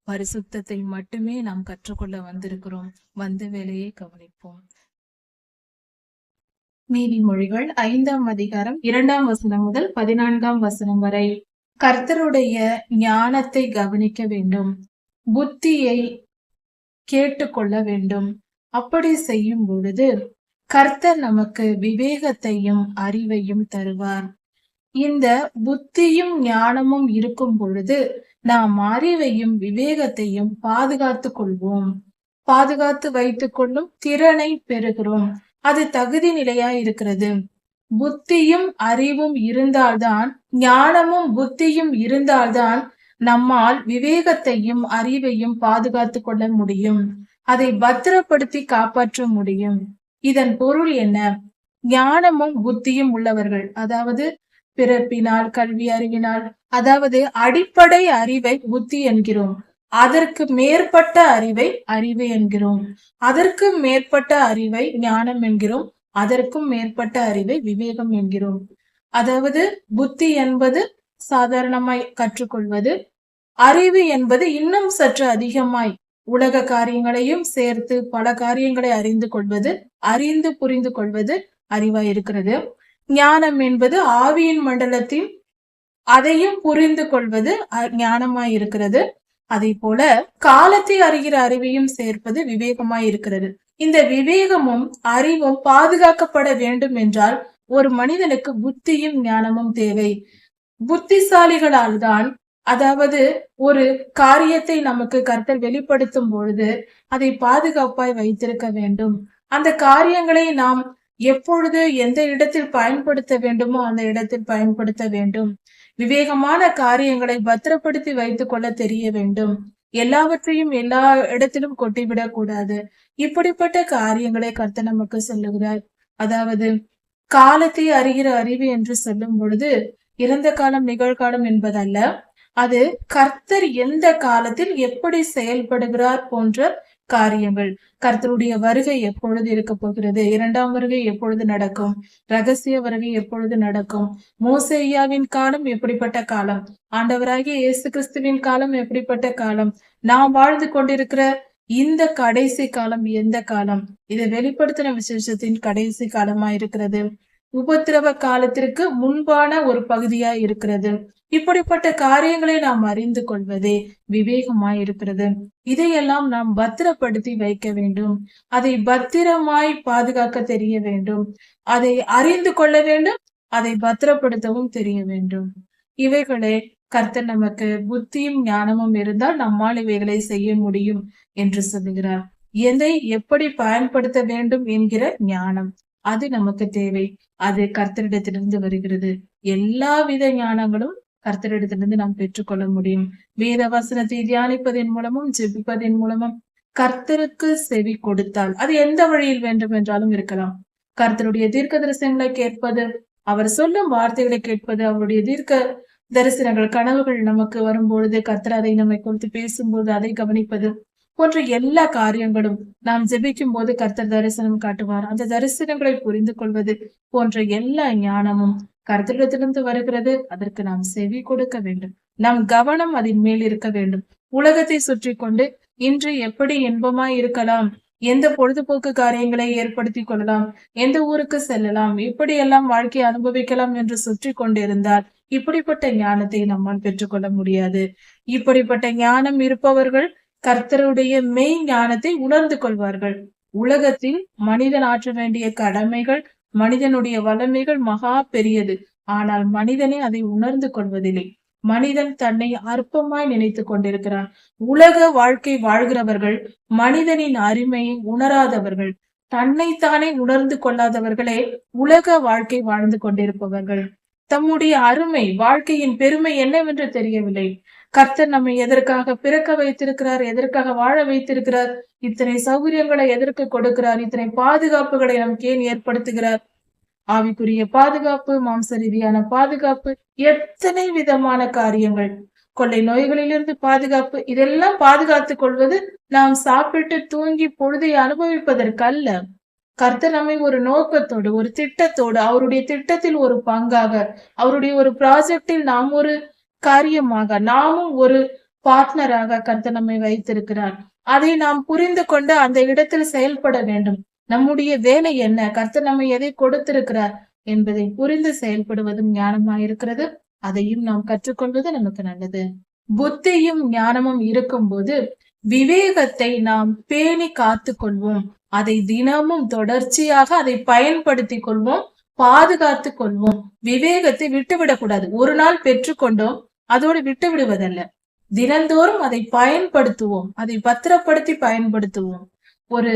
பரிசுத்தத்தை மட்டுமே நாம் கற்றுக்கொள்ள வந்திருக்கிறோம். வந்த வேலையை கவனிப்போம். நீதிமொழிகள் 5ஆம் அதிகாரம் 2ஆம் வசனம் முதல் 14ஆம் வசனம் வரை. கர்த்தருடைய ஞானத்தை கவனிக்க வேண்டும், புத்தியை கேட்டுக்கொள்ள வேண்டும். அப்படி செய்யும் பொழுது கர்த்தர் நமக்கு விவேகத்தையும் அறிவையும் தருவார். இந்த புத்தியும் ஞானமும் இருக்கும் பொழுது நாம் அறிவையும் விவேகத்தையும் பாதுகாத்து கொள்வோம். பாதுகாத்து வைத்துக் கொள்ளும் திறனை பெறுகிறோம். அது தகுதி நிலையா இருக்கிறது. புத்தியும் அறிவும் இருந்தால்தான், ஞானமும் புத்தியும் இருந்தால்தான் நம்மால் விவேகத்தையும் அறிவையும் பாதுகாத்து கொள்ள முடியும். அதை பத்திரப்படுத்தி காப்பாற்ற முடியும். இதன் பொருள் என்ன? ஞானமும் புத்தியும் உள்ளவர்கள், அதாவது பிறப்பினால், கல்வி அறிவினால், அதாவது அடிப்படை அறிவை புத்தி என்கிறோம், அதற்கு மேற்பட்ட அறிவை அறிவு என்கிறோம், அதற்கு மேற்பட்ட அறிவை ஞானம் என்கிறோம், அதற்கும் மேற்பட்ட அறிவை விவேகம் என்கிறோம். அதாவது புத்தி என்பது சாதாரணமாய் கற்றுக்கொள்வது, அறிவு என்பது இன்னும் சற்று அதிகமாய் உலக காரியங்களையும் சேர்த்து பல காரியங்களை அறிந்து கொள்வது, அறிந்து புரிந்து கொள்வது அறிவாய் இருக்கிறது. ஞானம் என்பது ஆவியின் மண்டலத்தில் அதையும் புரிந்து கொள்வது ஞானமாய் இருக்கிறது. அதே போல காலத்தை அறிகிற அறிவையும் சேர்ப்பது விவேகமாய் இருக்கிறது. இந்த விவேகமும் அறிவும் பாதுகாக்கப்பட வேண்டும் என்றால் ஒரு மனிதனுக்கு புத்தியும் ஞானமும் தேவை. புத்திசாலிகளால் தான், அதாவது ஒரு காரியத்தை நமக்கு கர்த்தர் வெளிப்படுத்தும் பொழுது அதை பாதுகாப்பாய் வைத்திருக்க வேண்டும். அந்த காரியங்களை நாம் எப்பொழுது எந்த இடத்தில் பயன்படுத்த வேண்டுமோ அந்த இடத்தில் பயன்படுத்த வேண்டும். விவேகமான காரியங்களை பத்திரப்படுத்தி வைத்துக் கொள்ள தெரிய வேண்டும். எல்லாவற்றையும் எல்லா இடத்திலும் கொட்டிவிடக் கூடாது. இப்படிப்பட்ட காரியங்களை கர்த்தர் நமக்கு சொல்லுகிறார். அதாவது காலத்தை அறிகிற அறிவு என்று சொல்லும் பொழுது இறந்த காலம் நிகழ்காலம் என்பதல்ல, அது கர்த்தர் எந்த காலத்தில் எப்படி செயல்படுகிறார் போன்ற காரியங்கள். கர்த்தருடைய வருகை எப்பொழுது இருக்க போகிறது, 2ஆம் வருகை எப்பொழுது நடக்கும், ரகசிய வருகை எப்பொழுது நடக்கும், மோசேயாவின் காலம் எப்படிப்பட்ட காலம், ஆண்டவராகிய இயேசு கிறிஸ்துவின் காலம் எப்படிப்பட்ட காலம், நாம் வாழ்ந்து கொண்டிருக்கிற இந்த கடைசி காலம் எந்த காலம்? இதை வெளிப்படுத்தின விசேஷத்தின் கடைசி காலமா இருக்கிறது. உபத்திரவ காலத்திற்கு முன்பான ஒரு பகுதியா இருக்கிறது. இப்படிப்பட்ட காரியங்களை நாம் அறிந்து கொள்வதே விவேகமாய் இருக்கிறது. இதையெல்லாம் நாம் பத்திரப்படுத்தி வைக்க வேண்டும். அதை பத்திரமாய் பாதுகாக்க தெரிய வேண்டும். அதை அறிந்து கொள்ள வேண்டும். அதை பத்திரப்படுத்தவும் தெரிய வேண்டும். இவைகளே கர்த்தர் நமக்கு புத்தியும் ஞானமும் இருந்தால் நம்மால் இவைகளை செய்ய முடியும் என்று சொல்லுகிறார். எதை எப்படி பயன்படுத்த வேண்டும் என்கிற ஞானம் அது நமக்கு தேவை. அது கர்த்தரிடத்திலிருந்து வருகிறது. எல்லா வித ஞானங்களும் கர்த்தரிடத்திலிருந்து நாம் பெற்றுக்கொள்ள முடியும். வேத வசனத்தை தியானிப்பதன் மூலமும் ஜெபிப்பதன் மூலமும் கர்த்தருக்கு செவி கொடுத்தால் அது எந்த வழியில் வேண்டும் என்றாலும் இருக்கலாம். கர்த்தருடைய தீர்க்க தரிசனங்களை கேட்பது, அவர் சொல்லும் வார்த்தைகளை கேட்பது, அவருடைய தீர்க்க தரிசனங்கள் கனவுகள் நமக்கு வரும்பொழுது கர்த்தர் அதை நம்மை குறித்து பேசும்போது அதை கவனிப்பது போன்ற எல்லா காரியங்களும் நாம் ஜெபிக்கும் போது கர்த்தர் தரிசனம் காட்டுவார். அந்த தரிசனங்களை புரிந்து கொள்வது போன்ற எல்லா ஞானமும் கர்த்தரிடத்திலிருந்து வருகிறது. அதற்கு நாம் செவி கொடுக்க வேண்டும். நம் கவனம் அதன் மேல் இருக்க வேண்டும். உலகத்தை சுற்றி கொண்டு இன்று எப்படி இன்பமாய் இருக்கலாம், எந்த பொழுதுபோக்கு காரியங்களை ஏற்படுத்தி கொள்ளலாம், எந்த ஊருக்கு செல்லலாம், இப்படி எல்லாம் வாழ்க்கையை அனுபவிக்கலாம் என்று சுற்றி கொண்டிருந்தால் இப்படிப்பட்ட ஞானத்தை நம்மால் பெற்றுக்கொள்ள முடியாது. இப்படிப்பட்ட ஞானம் இருப்பவர்கள் கர்த்தருடைய மெய் ஞானத்தை உணர்ந்து கொள்வார்கள். உலகத்தில் மனிதன் ஆற்ற வேண்டிய கடமைகள், மனிதனுடைய வல்லமைகள் மகா பெரியது. ஆனால் மனிதனே அதை உணர்ந்து கொள்வதில்லை. மனிதன் தன்னை அற்பமாய் நினைத்துக் கொண்டிருக்கிறான். உலக வாழ்க்கை வாழ்கிறவர்கள் மனிதனின் அருமையை உணராதவர்கள், தன்னைத்தானே உணர்ந்து கொள்ளாதவர்களே உலக வாழ்க்கை வாழ்ந்து கொண்டிருப்பவர்கள். தம்முடைய அருமை, வாழ்க்கையின் பெருமை என்னவென்று தெரியவில்லை. கர்த்தர் நம்மை எதற்காக பிறக்க வைத்திருக்கிறார், எதற்காக வாழ வைத்திருக்கிறார், இத்தனை சௌகரியங்களை எதற்கு கொடுக்கிறார், இத்தனை பாதுகாப்புகளை நமக்கு ஏன் ஏற்படுத்துகிறார், ஆவிக்குரிய பாதுகாப்பு, மாம்ச ரீதியான பாதுகாப்பு, எத்தனை விதமான காரியங்கள், கொள்ளை நோய்களிலிருந்து பாதுகாப்பு, இதெல்லாம் பாதுகாத்துக் கொள்வது நாம் சாப்பிட்டு தூங்கி பொழுதை அனுபவிப்பதற்கல்ல. கர்த்தர் நம்மை ஒரு நோக்கத்தோடு, ஒரு திட்டத்தோடு, அவருடைய திட்டத்தில் ஒரு பங்காக, அவருடைய ஒரு ப்ராஜெக்டில் நாம் ஒரு காரியமாக, நாமும் ஒரு பார்ட்னராக கர்த்தர் நம்மை வைத்திருக்கிறார். அதை நாம் புரிந்து கொண்டு அந்த இடத்தில் செயல்பட வேண்டும். நம்முடைய வேலை என்ன, கர்த்தர் நம்மை எதை கொடுத்திருக்கிறார் என்பதை புரிந்து செயல்படுவதும் ஞானமாயிருக்கிறது. அதையும் நாம் கற்றுக்கொள்வது நமக்கு நல்லது. புத்தியும் ஞானமும் இருக்கும் போது விவேகத்தை நாம் பேணி காத்து கொள்வோம். அதை தினமும் தொடர்ச்சியாக அதை பயன்படுத்தி கொள்வோம், பாதுகாத்து கொள்வோம். விவேகத்தை விட்டுவிடக்கூடாது. ஒரு நாள் பெற்றுக்கொண்டோம், அதோடு விட்டு விடுவதல்ல. தினந்தோறும் அதை பயன்படுத்துவோம், அதை பத்திரப்படுத்தி பயன்படுத்துவோம். ஒரு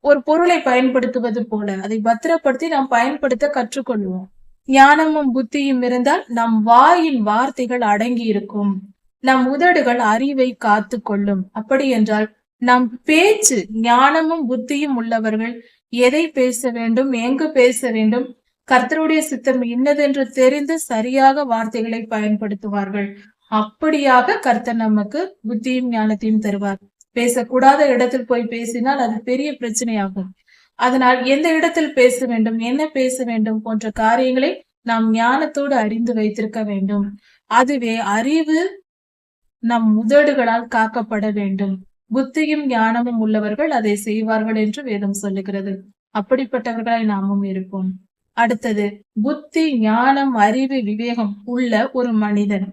ஒரு பொருளை பயன்படுத்துவது போல அதை பத்திரப்படுத்தி நாம் பயன்படுத்த கற்றுக்கொள்வோம். ஞானமும் புத்தியும் இருந்தால் நம் வாயின் வார்த்தைகள் அடங்கி இருக்கும். நம் உதடுகள் அறிவை காத்து கொள்ளும். அப்படி என்றால் நம் பேச்சு, ஞானமும் புத்தியும் உள்ளவர்கள் எதை பேச வேண்டும், எங்கு பேச வேண்டும், கர்த்தருடைய சித்தம் இன்னதென்று தெரிந்து சரியாக வார்த்தைகளை பயன்படுத்துவார்கள். அப்படியாக கர்த்தர் நமக்கு புத்தியும் ஞானத்தையும் தருவார். பேசக்கூடாத இடத்தில் போய் பேசினால் அது பெரிய பிரச்சனையாகும். அதனால் எந்த இடத்தில் பேச வேண்டும், என்ன பேச வேண்டும் போன்ற காரியங்களை நாம் ஞானத்தோடு அறிந்து வைத்திருக்க வேண்டும். அதுவே அறிவு நம் உதடுகளால் காக்கப்பட வேண்டும். புத்தியும் ஞானமும் உள்ளவர்கள் அதை செய்வார்கள் என்று வேதம் சொல்லுகிறது. அப்படிப்பட்டவர்களாய் நாமும் இருப்போம். அடுத்தது, புத்தி, ஞானம், அறிவு, விவேகம் உள்ள ஒரு மனிதன்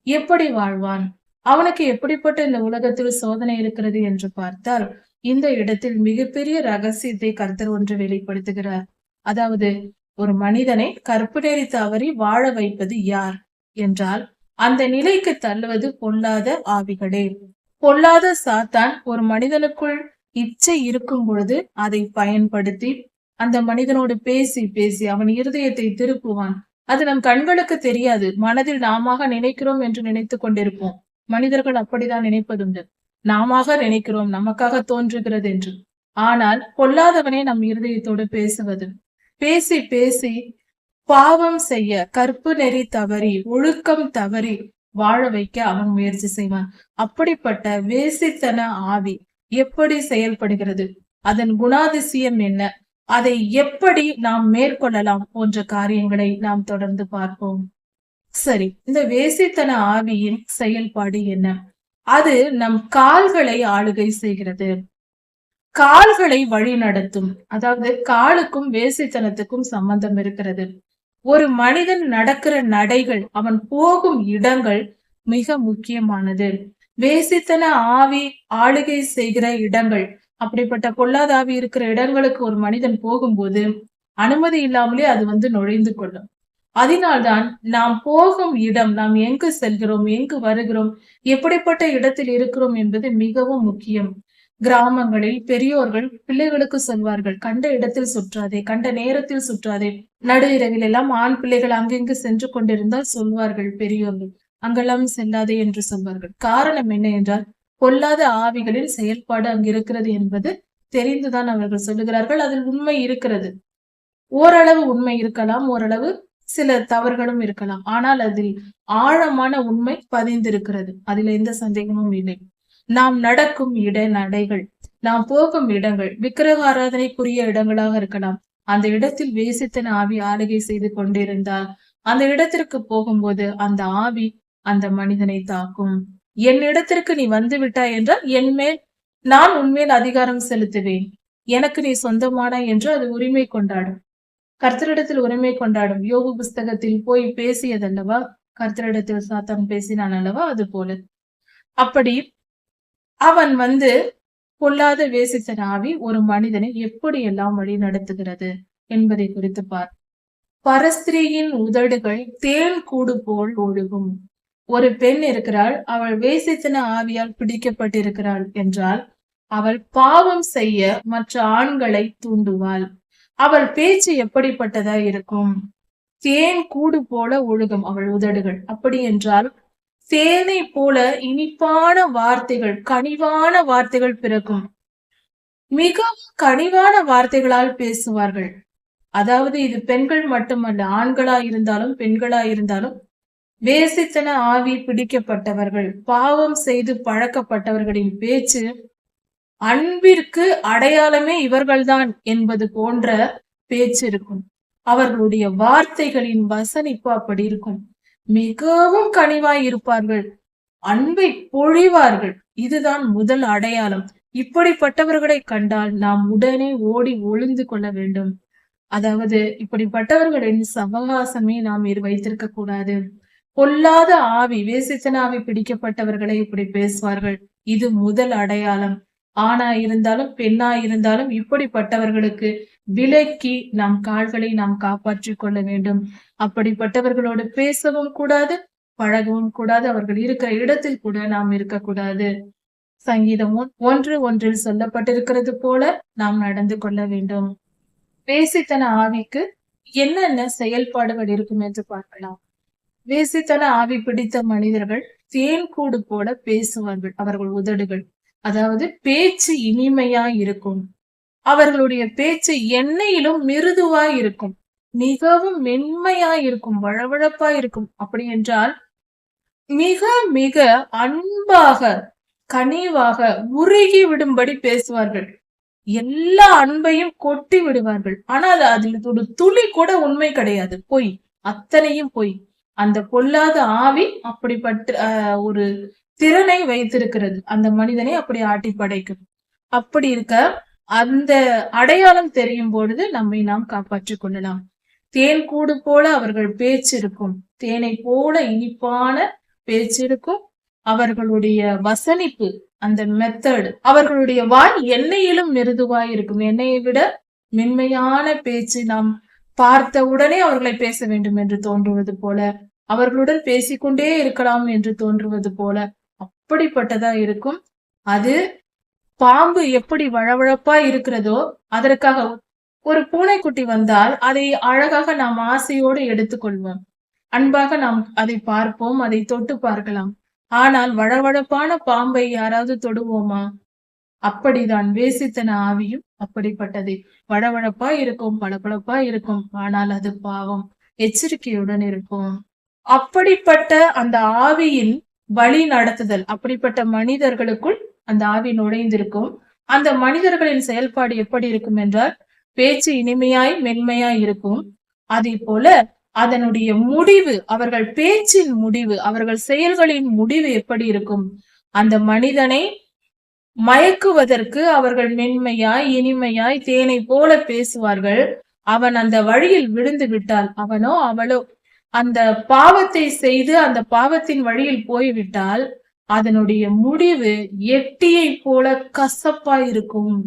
எப்படி வாழ்வான், அவனுக்கு எப்படிப்பட்ட இந்த உலகத்தில் சோதனை இருக்கிறது என்று பார்த்தால், இந்த இடத்தில் மிகப்பெரிய ரகசியத்தை கர்த்தர் ஒன்று வெளிப்படுத்துகிறார். அதாவது, ஒரு மனிதனை கற்பு நெறி தவறி வாழ வைப்பது யார் என்றால், அந்த நிலைக்கு தள்ளுவது பொல்லாத ஆவிகளே. பொல்லாத சாத்தான் ஒரு மனிதனுக்குள் இச்சை இருக்கும் பொழுது அதை பயன்படுத்தி அந்த மனிதனோடு பேசி பேசி அவன் இருதயத்தை திருப்புவான். அது நம் கண்களுக்கு தெரியாது. மனதில் நாம நினைக்கிறோம் என்று நினைத்து கொண்டிருப்போம். மனிதர்கள் அப்படிதான் நினைப்பதுண்டு. நாம நினைக்கிறோம், நமக்காக தோன்றுகிறது என்று. ஆனால் பொல்லாதவனே நம் இருதயத்தோடு பேசுவது. பேசி பேசி பாவம் செய்ய, கற்பு நெறி தவறி, ஒழுக்கம் தவறி வாழ வைக்க அவன் முயற்சி செய்வான். அப்படிப்பட்ட வேசித்தன ஆவி எப்படி செயல்படுகிறது, அதன் குணாதிசயம் என்ன, அதை எப்படி நாம் மேற்கொள்ளலாம் போன்ற காரியங்களை நாம் தொடர்ந்து பார்ப்போம். சரி, இந்த வேசித்தன ஆவியின் செயல்பாடு என்ன? அது நம் கால்களை ஆளுகை செய்கிறது, கால்களை வழி நடத்தும். அதாவது காலுக்கும் வேசித்தனத்துக்கும் சம்பந்தம் இருக்கிறது. ஒரு மனிதன் நடக்கிற நடைகள், அவன் போகும் இடங்கள் மிக முக்கியமானது. வேசித்தன ஆவி ஆளுகை செய்கிற இடங்கள், அப்படிப்பட்ட பொல்லாத ஆவி இருக்கிற இடங்களுக்கு ஒரு மனிதன் போகும்போது அனுமதி இல்லாமலே அது நுழைந்து கொள்ளும். அதனால்தான் நாம் போகும் இடம், நாம் எங்கு செல்கிறோம், எங்கு வருகிறோம், எப்படிப்பட்ட இடத்தில் இருக்கிறோம் என்பது மிகவும் முக்கியம். கிராமங்களில் பெரியோர்கள் பிள்ளைகளுக்கு சொல்வார்கள், கண்ட இடத்தில் சுற்றாதே, கண்ட நேரத்தில் சுற்றாதே. நடு இரவில் எல்லாம் ஆண் பிள்ளைகள் அங்கிங்கு சென்று கொண்டிருந்தால் சொல்வார்கள் பெரியோர்கள், அங்கெல்லாம் செல்லாதே என்று சொல்வார்கள். காரணம் என்ன என்றால், பொல்லாத ஆவிகளின் செயல்பாடு அங்கு இருக்கிறது என்பது தெரிந்துதான் அவர்கள் சொல்லுகிறார்கள். அதில் உண்மை இருக்கிறது. ஓரளவு உண்மை இருக்கலாம், ஓரளவு சில தவறுகளும் இருக்கலாம். ஆனால் அதில் ஆழமான உண்மை பதிந்திருக்கிறது. அதில் எந்த சந்தேகமும் இல்லை. நாம் நடக்கும் நடைகள், நாம் போகும் இடங்கள் விக்கிரக ஆராதனைக்குரிய இடங்களாக இருக்கலாம். அந்த இடத்தில் வேசித்தன ஆவி ஆளுகை செய்து கொண்டிருந்தால் அந்த இடத்திற்கு போகும்போது அந்த ஆவி அந்த மனிதனை தாக்கும். என் இடத்திற்கு நீ வந்து விட்டாய் என்றால் என் மேல் நான் உன்மேல் அதிகாரம் செலுத்துவேன், எனக்கு நீ சொந்தமான என்று அது உரிமை கொண்டாடும். கர்த்தரிடத்தில் உரிமை கொண்டாடும். யோபு புஸ்தகத்தில் போய் பேசியதல்லவா, கர்த்தரிடத்தில் சாத்தான் பேசினான் அல்லவா, அது போல. அப்படி அவன் பொல்லாத வேசித்தன ஆவி ஒரு மனிதனை எப்படியெல்லாம் வழி நடத்துகிறது என்பதை குறித்து பார். பரஸ்திரியின் உதடுகள் தேன் கூடு போல் ஒழுகும். ஒரு பெண் இருக்கிறாள், அவள் வேசித்தன ஆவியால் பிடிக்கப்பட்டிருக்கிறாள் என்றால் அவள் பாவம் செய்ய மற்ற ஆண்களை தூண்டுவாள். அவள் பேச்சு எப்படிப்பட்டதா இருக்கும்? தேன் கூடு போல ஒழுகும் அவள் உதடுகள். அப்படி என்றால் தேனை போல இனிப்பான வார்த்தைகள், கனிவான வார்த்தைகள் பிறக்கும். மிகவும் கனிவான வார்த்தைகளால் பேசுவார்கள். அதாவது இது பெண்கள் மட்டுமல்ல, ஆண்களா இருந்தாலும் பெண்களா இருந்தாலும் வேசித்தன ஆவி பிடிக்கப்பட்டவர்கள், பாவம் செய்து பழக்கப்பட்டவர்களின் பேச்சு அன்பிற்கு அடையாளமே இவர்கள்தான் என்பது போன்ற பேச்சு இருக்கும். அவர்களுடைய வார்த்தைகளின் வசனிப்பு அப்படி இருக்கும். மிகவும் கனிவாய் இருப்பார்கள், அன்பை பொழிவார்கள். இதுதான் முதல் அடையாளம். இப்படிப்பட்டவர்களை கண்டால் நாம் உடனே ஓடி ஒளிந்து கொள்ள வேண்டும். அதாவது இப்படிப்பட்டவர்களின் சவகாசமே நாம் வைத்திருக்க கூடாது. பொல்லாத ஆவி, வேசித்தன ஆவி பிடிக்கப்பட்டவர்களை இப்படி பேசுவார்கள். இது முதல் அடையாளம். ஆணா இருந்தாலும் பெண்ணா இருந்தாலும் இப்படிப்பட்டவர்களுக்கு விலக்கி நம் கால்களை நாம் காப்பாற்றிக் கொள்ள வேண்டும். அப்படிப்பட்டவர்களோடு பேசவும் கூடாது, பழகவும் கூடாது. அவர்கள் இருக்கிற இடத்தில் கூட நாம் இருக்கக்கூடாது. சங்கீதம் 1:1 சொல்லப்பட்டிருக்கிறது போல நாம் நடந்து கொள்ள வேண்டும். வேசித்தன ஆவிக்கு என்னென்ன செயல்பாடுகள் இருக்கும் என்று பார்க்கலாம். வேசித்தன ஆவி பிடித்த மனிதர்கள் தேன் கூடு போல பேசுவார்கள். அவர்கள் உதடுகள், அதாவது பேச்சு இனிமையா இருக்கும். அவர்களுடைய பேச்சு எண்ணெயிலும் மிருதுவாய் இருக்கும், மிகவும் மென்மையா இருக்கும், வழவழப்பா இருக்கும். அப்படி என்றால் மிக மிக அன்பாக, கனிவாக, உருகி விடும்படி பேசுவார்கள். எல்லா அன்பையும் கொட்டி விடுவார்கள். ஆனால் அதில் ஒரு துளி கூட உண்மை கிடையாது, பொய், அத்தனையும் பொய். அந்த பொல்லாத ஆவி அப்படிப்பட்ட ஒரு திறனை வைத்திருக்கிறது, அந்த மனிதனை அப்படி ஆட்டி படைக்கும். அப்படி இருக்க அந்த அடையாளம் தெரியும் பொழுது நம்மை நாம் காப்பாற்றிக் கொள்ளலாம். தேன் கூடு போல அவர்கள் பேச்சு இருக்கும், தேனை போல இனிப்பான பேச்சு இருக்கும். அவர்களுடைய வசனிப்பு, அந்த மெத்தட், அவர்களுடைய வாய் எண்ணெயிலும் மிருதுவாய் இருக்கும். எண்ணெயை விட மென்மையான பேச்சு. நாம் பார்த்த உடனே அவர்களை பேச வேண்டும் என்று தோன்றுவது போல, அவர்களுடன் பேசிக்கொண்டே இருக்கலாம் என்று தோன்றுவது போல அப்படிப்பட்டதா இருக்கும். அது பாம்பு எப்படி வழவழப்பா இருக்கிறதோ, அதற்காக ஒரு பூனைக்குட்டி வந்தால் அதை அழகாக நாம் ஆசையோடு எடுத்துக்கொள்வோம், அன்பாக நாம் அதை பார்ப்போம், அதை தொட்டு பார்க்கலாம். ஆனால் வழவழப்பான பாம்பை யாராவது தொடுவோமா? அப்படிதான் வேசித்தன ஆவியும் அப்படிப்பட்டது. வழவழப்பா இருக்கும், பளபளப்பா இருக்கும், ஆனால் அது பாவம். எச்சரிக்கையுடன் இருக்கும். அப்படிப்பட்ட அந்த ஆவியின் வழி நடத்துதல், அப்படிப்பட்ட மனிதர்களுக்குள் அந்த ஆவி நுழைந்திருக்கும். அந்த மனிதர்களின் செயல்பாடு எப்படி இருக்கும் என்றால், பேச்சு இனிமையாய் மென்மையாய் இருக்கும். அதே போல அதனுடைய முடிவு, அவர்கள் பேச்சின் முடிவு, அவர்கள் செயல்களின் முடிவு எப்படி இருக்கும்? அந்த மனிதனை மயக்குவதற்கு அவர்கள் மென்மையாய் இனிமையாய் தேனை போல பேசுவார்கள். அவன் அந்த வழியில் விழுந்து விட்டால், அவனோ அவளோ அந்த பாவத்தை செய்து அந்த பாவத்தின் வழியில் போய்விட்டால் அதனுடைய முடிவு எட்டியை போல கசப்பா இருக்கும்.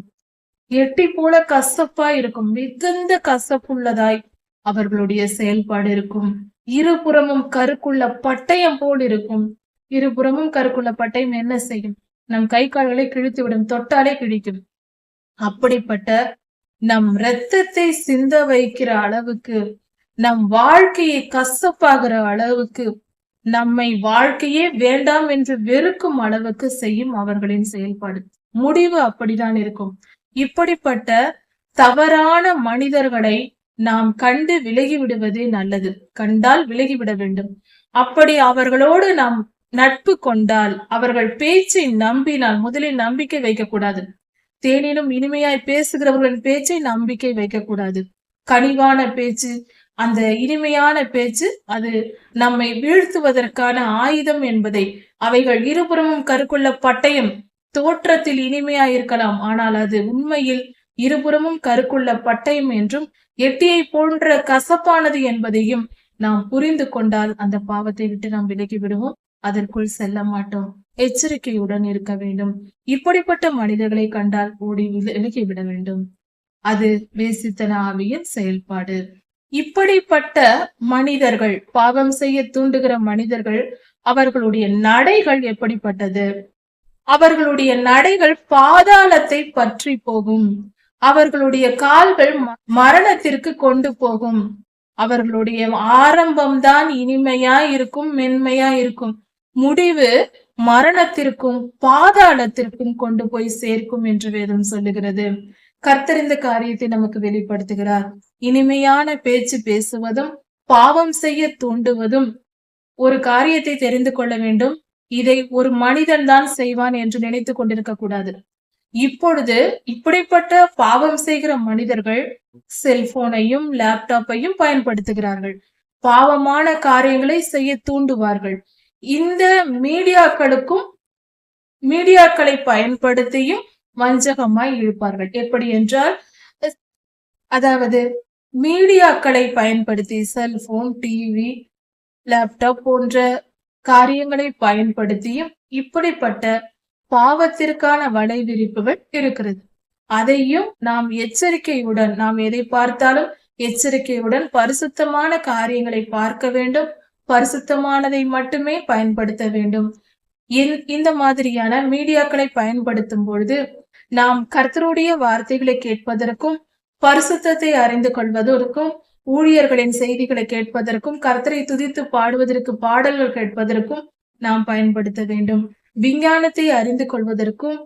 எட்டி போல கசப்பா இருக்கும். மிகுந்த கசப்புள்ளதாய் அவர்களுடைய செயல்பாடு இருக்கும். இருபுறமும் கருக்குள்ள பட்டயம் போல் இருக்கும். இருபுறமும் கருக்குள்ள பட்டயம் என்ன செய்யும்? நம் கை கால்களை கிழித்து விடும். தொட்டாலே கிழிக்கும். அப்படிப்பட்ட நம் இரத்தத்தை சிந்த வைக்கிற அளவுக்கு, நம் வாழ்க்கையை கசப்பாகிற அளவுக்கு, நம்மை வாழ்க்கையே வேண்டாம் என்று வெறுக்கும் அளவுக்கு செய்யும் அவர்களின் செயல்பாடு. முடிவு அப்படித்தான் இருக்கும். இப்படிப்பட்ட தவறான மனிதர்களை நாம் கண்டு விலகி விடுவதே நல்லது. கண்டால் விலகிவிட வேண்டும். அப்படி அவர்களோடு நாம் நட்பு கொண்டால், அவர்கள் பேச்சை நம்பினால், முதலில் நம்பிக்கை வைக்கக்கூடாது. தேனிலும் இனிமையாய் பேசுகிறவர்களின் பேச்சை நம்பிக்கை வைக்கக்கூடாது. கனிவான பேச்சு, அந்த இனிமையான பேச்சு அது நம்மை வீழ்த்துவதற்கான ஆயுதம் என்பதை, அவைகள் இருபுறமும் கருக்குள்ள பட்டயம் தோற்றத்தில் இனிமையாய் இருக்கலாம், ஆனால் அது உண்மையில் இருபுறமும் கருக்குள்ள பட்டயம் என்றும் எட்டியை போன்ற கசப்பானது என்பதையும் நாம் புரிந்து கொண்டால் அந்த பாவத்தை விட்டு நாம் விலகி விடுவோம். அதற்குள் செல்ல மாட்டோம். எச்சரிக்கையுடன் இருக்க வேண்டும். இப்படிப்பட்ட மனிதர்களை கண்டால் ஓடி விலகி விட வேண்டும். அது வேசித்தன ஆவியின் செயல்பாடு. இப்படிப்பட்ட மனிதர்கள், பாவம் செய்ய தூண்டுகிற மனிதர்கள், அவர்களுடைய நடைகள் எப்படிப்பட்டது? அவர்களுடைய நடைகள் பாதாளத்தை பற்றி போகும். அவர்களுடைய கால்கள் மரணத்திற்கு கொண்டு போகும். அவர்களுடைய ஆரம்பம்தான் இனிமையா இருக்கும், மென்மையா இருக்கும். முடிவு மரணத்திற்கும் பாதாளத்திற்கும் கொண்டு போய் சேர்க்கும் என்று வேதம் சொல்லுகிறது. கர்த்தர் இந்த காரியத்தை நமக்கு வெளிப்படுத்துகிறார். இனிமையான பேச்சு பேசுவதும் பாவம் செய்ய தூண்டுவதும் ஒரு காரியத்தை தெரிந்து கொள்ள வேண்டும். இதை ஒரு மனிதன் தான் செய்வான் என்று நினைத்து கொண்டிருக்க கூடாது. இப்பொழுது இப்படிப்பட்ட பாவம் செய்கிற மனிதர்கள் செல்போனையும் லேப்டாப்பையும் பயன்படுத்துகிறார்கள். பாவமான காரியங்களை செய்ய தூண்டுவார்கள். இந்த மீடியாக்களை பயன்படுத்தியும் வஞ்சகமாய் இழுப்பார்கள். எப்படி என்றால், அதாவது மீடியாக்களை பயன்படுத்தி செல்போன், டிவி, லேப்டாப் போன்ற காரியங்களை பயன்படுத்தியும் இப்படிப்பட்ட பாவத்திற்கான வலைவிரிப்புகள் இருக்கிறது. அதையும் நாம் எச்சரிக்கையுடன், நாம் எதை பார்த்தாலும் எச்சரிக்கையுடன் பரிசுத்தமான காரியங்களை பார்க்க வேண்டும். பரிசுத்தமானதை மட்டுமே பயன்படுத்த வேண்டும். இந்த மாதிரியான மீடியாக்களை பயன்படுத்தும் பொழுது நாம் கர்த்தருடைய வார்த்தைகளை கேட்பதற்கும், பரிசுத்தத்தை அறிந்து கொள்வதற்கும், ஊழியர்களின் செய்திகளை கேட்பதற்கும், கர்த்தரை துதித்து பாடுவதற்கு பாடல்கள் கேட்பதற்கும் நாம் பயன்படுத்த வேண்டும். விஞ்ஞானத்தை அறிந்து கொள்வதற்கும்,